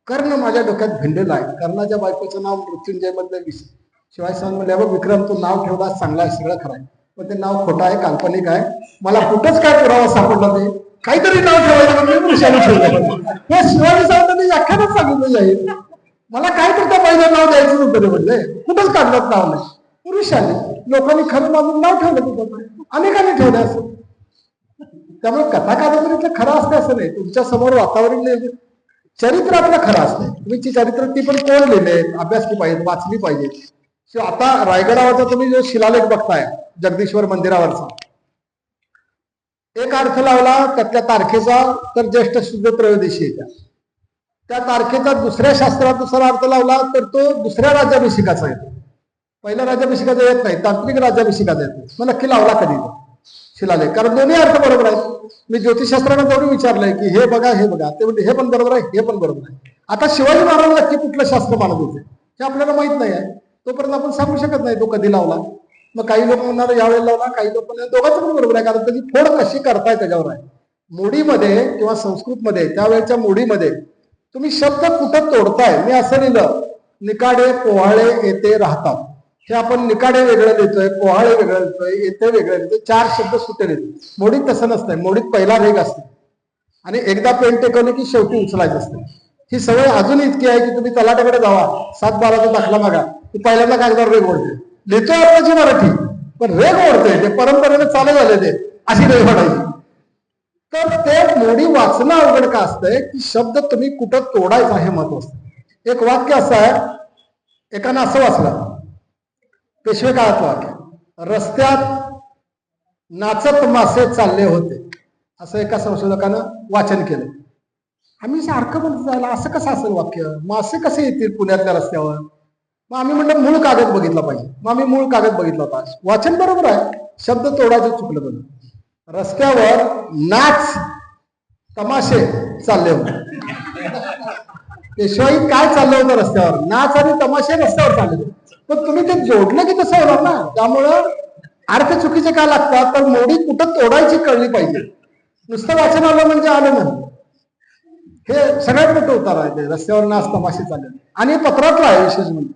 कर्ण माझ्या डोक्यात भिंडलेला आहे, कर्णाच्या बायकोचं नाव मृत्युंजय मधलं शिवाजी सावंत म्हणले बघ विक्रम तू नाव ठेवलास चांगला आहे, सगळं खरं आहे, पण ते नाव खोटं आहे, काल्पनिक आहे. मला कुठंच काय पुरावा सापडला नाही. काहीतरी नाव ठेवायचं म्हणजे वृषाली ठेवलं. हे शिवाजी सावंतांनी व्याख्यानच सांगितलं जाईल. मला काय तर त्या पहिलं नाव द्यायचं होतं ते म्हणले, कुठंच काढलं नाव नाही. वृषाली. लोकांनी खरं मानून नाव ठेवलं तिथं, अनेकांनी ठेवलं असं. त्यामुळे कथा कादंबरीतलं खरं असते असं नाही. तुमच्या समोर वातावरण चरित्र आपलं खरं असते. तुम्ही चरित्र ती पण कोण लिहिले, अभ्यासली पाहिजे, वाचली पाहिजे. आता रायगडावरचा तुम्ही जो शिलालेख बघताय जगदीश्वर मंदिरावरचा, एक अर्थ लावला त्यातल्या तारखेचा तर ज्येष्ठ शुद्ध त्रयोदशी येत्या. त्या तारखेचा दुसऱ्या शास्त्रात दुसरा अर्थ लावला तर तो दुसऱ्या राज्याभिषेकाचा येतो. पहिल्या राज्याभिषेकाचा येत नाही, तांत्रिक राज्याभिषेकाचा येतो. मग नक्की लावला कधी तो शिलालेख, कारण दोन्ही अर्थ बरोबर आहेत. मी ज्योतिषशास्त्राने जाऊन विचारलंय की हे बघा हे बघा, ते म्हणजे हे पण बरोबर आहे हे पण बरोबर आहे. आता शिवाजी महाराज नक्की कुठलं शास्त्र मानत होते हे आपल्याला माहित नाही आहे. तोपर्यंत आपण सांगू शकत नाही तो कधी लावला. मग काही लोक म्हणणार यावेळेला लावला, काही लोक म्हणणार दोघांचं पण बरोबर आहे, कारण त्याची फोड कशी करताय त्याच्यावर आहे. मोडीमध्ये किंवा संस्कृतमध्ये त्यावेळेच्या मोडीमध्ये तुम्ही शब्द कुठं तोडताय. मी असं लिहिलं निकाडे पोहाळे येथे राहतात, हे आपण निकाडे वेगळं लिहितोय, पोहाळे वेगळं लिहितोय, येथे वेगळं लिहितोय, 4 शब्द सुटे लिहितो. मोडीत तसं नसतंय. मोडीत पहिला रेग असते आणि एकदा पेन टेकवले की शेवटी उचलायचं असतं. ही सवय अजून इतकी आहे की तुम्ही तलाट्याकडे जावा, 7-12चा दाखला मागा, की पहिल्यांदा कागदावर रेग ओढते. लिहितोय आपल्याची मराठी पण रेग ओढतोय, ते परंपरेने चालू झाले ते अशी रेग ओढायची. तर ते मोडी वाचणं अवघड का असतंय की शब्द तुम्ही कुठं तोडायचा हे महत्व असतं. एक वाक्य असं आहे, एकानं असं वाचलं पेशवे काळातलं वाक्य, रस्त्यात नाचत मासे चालले होते, असं एका संशोधकानं वाचन केलं. आम्ही सारखं म्हणत जायला असं कसं असेल वाक्य, मासे कसे येतील पुण्यातल्या रस्त्यावर. मग आम्ही म्हणलं मूळ कागद बघितला पाहिजे. मग आम्ही मूळ कागद बघितला होता. वाचन बरोबर आहे, शब्द तोडायचं चुकलं बघ. रस्त्यावर नाच तमाशे चालले होते. पेशवाई काय चाललं होतं रस्त्यावर, नाच आणि तमाशे रस्त्यावर चालले होते. पण तुम्ही ते जोडलं की तसं होणार ना. त्यामुळं अर्थ चुकीचे काय लागतात, तर मोडी कुठं तोडायची कळली पाहिजे. नुसतं वाचन आलं म्हणजे आलं नाही. हे सगळ्यात मोठं उतार आहे ते, रस्त्यावर नाच तमाशे चालले. आणि पत्रातलं आहे विशेष म्हणजे,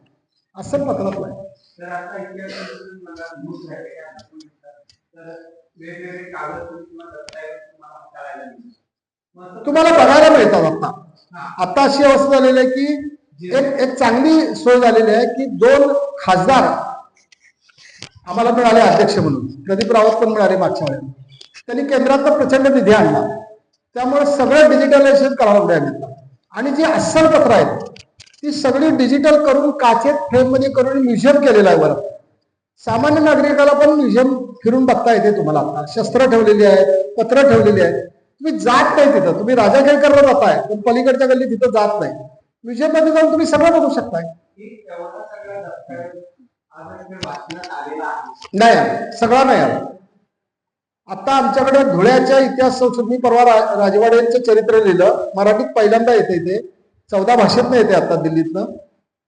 असं पत्रातलं आहे. तुम्हाला बघायला मिळतात. आता अशी अवस्था झालेली आहे की एक चांगली सोय झालेली आहे की 2 खासदार आम्हाला मिळाले अध्यक्ष म्हणून. प्रदीप रावत पण मिळाले मागच्या वेळेला. त्यांनी केंद्रात प्रचंड निधी आणला, त्यामुळे सगळं डिजिटलायझेशन करावं लागलं. आणि जी अस्सल पत्र आहेत ती सगळी डिजिटल करून काचेत फ्रेममध्ये करून म्युझियम केलेलं आहे वर. सामान्य नागरिकाला पण म्युझियम फिरून बघता येते तुम्हाला. आता शस्त्र ठेवलेली आहेत, पत्र ठेवलेली आहेत. तुम्ही जात नाही तिथं, तुम्ही राजा केळकरला जाताय पण पलीकडच्या गल्ली तिथं जात नाही. म्युझियम मध्ये जाऊन तुम्ही सगळं बघू शकताय. नाही आला, सगळा नाही आला. आता आमच्याकडे धुळ्याच्या इतिहास संशोधनी परवा राजवाड्यांचं चरित्र लिहिलं, मराठीत पहिल्यांदा येते इथे, 14 भाषेतनं येते आता दिल्लीतनं.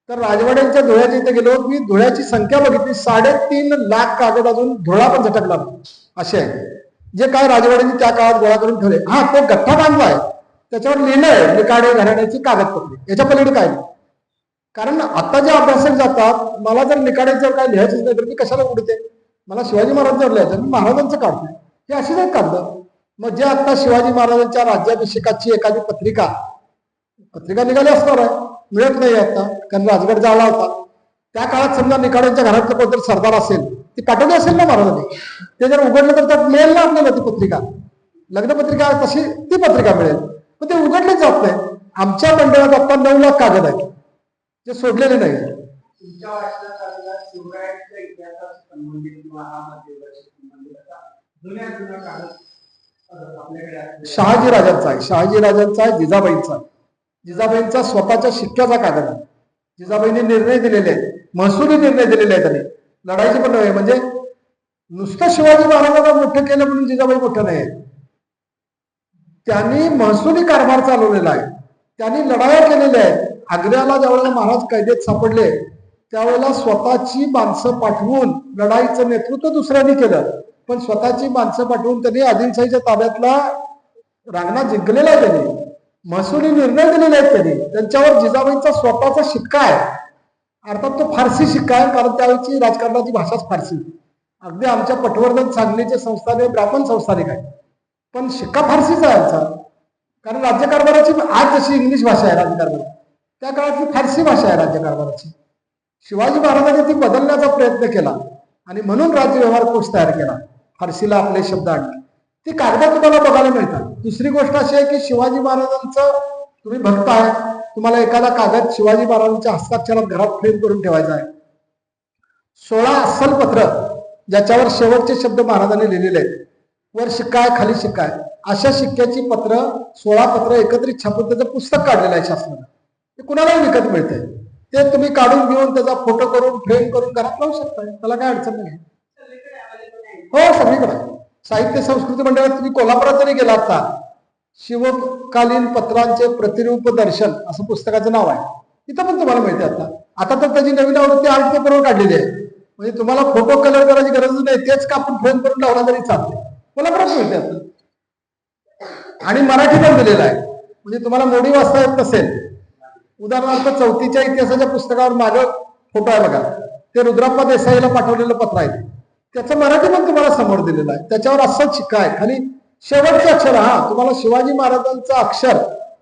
तर राजवाड्यांच्या धुळ्याच्या इथे गेलो, मी धुळ्याची संख्या बघितली, 3.5 लाख कागद अजून धुळा पण झटकला असे आहे, जे काय राजवाड्यांनी त्या काळात गोळा करून ठेवले. हा, तो गठ्ठा बांधलाय, त्याच्यावर लिहिलंय निकाडे घराण्याची कागदपत्रे, याच्या पलीकडे काय नाही. कारण आता जे अभ्यासक जातात, मला जर निकाड्याच्यावर काय लिहायचंच नाही तर मी कशाला उडते, मला शिवाजी महाराजांवर लिहायचं, मी महाराजांचं काढतोय, हे अशीच एक कागद. मग जे आता शिवाजी महाराजांच्या राज्याभिषेकाची एखादी पत्रिका निघाली असणार आहे, मिळत नाही आता, कारण राजगड जाळला होता. त्या काळात समजा निकाड्यांच्या घरातलं कोणतरी सरदार असेल, ती पाठवली असेल ना महाराजांनी, ते जर उघडलं तर त्यात मिळेल ना आपल्याला ती पत्रिका, लग्नपत्रिका तशी ती पत्रिका मिळेल, पण ते उघडलेच जात नाही. आमच्या मंडळात आता 9 लाख कागद आहेत जे सोडलेले नाही. शहाजी राजांचा आहे, शहाजी राजांचा आहे, जिजाबाईंचा आहे. जिजाबाईंचा स्वतःच्या शिक्क्याचा कागद आहे. जिजाबाईंनी निर्णय दिलेले आहेत, महसुली निर्णय दिलेले आहेत, त्यांनी लढायचे पण नव्हे. म्हणजे नुसतं शिवाजी महाराजांना मोठं केलं म्हणून जिजाबाई मोठं नाही, त्यांनी महसुली कारभार चालवलेला आहे, त्यांनी लढाया केलेल्या आहेत. आग्र्याला ज्यावेळेला महाराज कैदेत सापडले त्यावेळेला स्वतःची माणसं पाठवून लढाईचं नेतृत्व दुसऱ्यांनी केलं, पण स्वतःची माणसं पाठवून त्यांनी आदिलशाहीच्या ताब्यातला रांगणा जिंकलेला आहे. त्यांनी महसुली निर्णय दिलेले आहेत, त्यांनी त्यांच्यावर जिजाबाईंचा स्वतःचा शिक्का आहे. अर्थात तो फारसी शिक्का आहे, कारण त्यावेळची राजकारणाची भाषाच फारसी. अगदी आमच्या पटवर्धन सांगलीचे संस्थाने ब्राह्मण संस्थानिक आहे, पण शिक्का फारसीचा आहे आमचा. कारण राज्यकारभाराची आज जशी इंग्लिश भाषा आहे राज्यकारभार, त्या काळातली फारसी भाषा आहे राज्यकारभाराची. शिवाजी महाराजांनी ती बदलण्याचा प्रयत्न केला आणि म्हणून राज्य व्यवहार कोश तयार केला, फारसीला आपले शब्द आणले. ती कागदात तुम्हाला बघायला मिळतात. दुसरी गोष्ट अशी आहे की शिवाजी महाराजांचं तुम्ही भक्त आहे, तुम्हाला एखादा कागद शिवाजी महाराजांच्या हस्ताक्षरात घरात फ्रेम करून ठेवायचा आहे. 16 अस्सल पत्र ज्याच्यावर शेवटचे शब्द महाराजांनी लिहिलेले आहेत, वर शिक्का आहे, खाली शिक्का आहे, अशा शिक्क्याची पत्र 16 पत्र एकत्रित छापून त्याचं पुस्तक काढलेलं आहे शासनाने. ते कुणालाही विकत मिळतंय, ते तुम्ही काढून घेऊन त्याचा फोटो करून फ्रेम करून घरात लावू शकता, त्याला काय अडचण नाही. हो, सगळीकडे. साहित्य संस्कृती मंडळात तुम्ही कोल्हापुरात जरी गेला आता, शिवकालीन पत्रांचे प्रतिरूप दर्शन असं पुस्तकाचं नाव आहे, तिथं पण तुम्हाला मिळते. आता तर त्याची नवीन आवृत्ती आर्ट पेपरवर काढलेली आहे, म्हणजे तुम्हाला फोटो कलर करायची गरज नाही, तेच कापून फ्रेम करून लावला तरी चालते. कोल्हापुरात मिळते आता. आणि मराठी पण दिलेला आहे, म्हणजे तुम्हाला मोडी वाचता येत नसेल, उदाहरणार्थ 4थीच्या इतिहासाच्या पुस्तकावर मागं फोटो आहे बघा, ते रुद्राप्पा देसाईला पाठवलेलं पत्र आहे, त्याचं मराठी पण तुम्हाला समोर दिलेलं आहे. त्याच्यावर असंच शिक्का आहे, खाली शेवटचे अक्षर. हा, तुम्हाला शिवाजी महाराजांचं अक्षर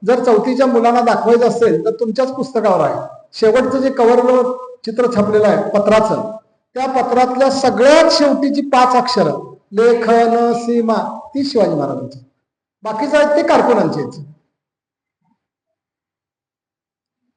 जर 4थीच्या मुलांना दाखवायचं असेल तर तुमच्याच पुस्तकावर आहे. शेवटचं जे कव्हरवर चित्र छापलेलं आहे पत्राचं, त्या पत्रातल्या सगळ्यात शेवटीची 5 अक्षरं लेखन सीमा ती शिवाजी महाराजांची, बाकीचं आहेत ते कारकुनांची.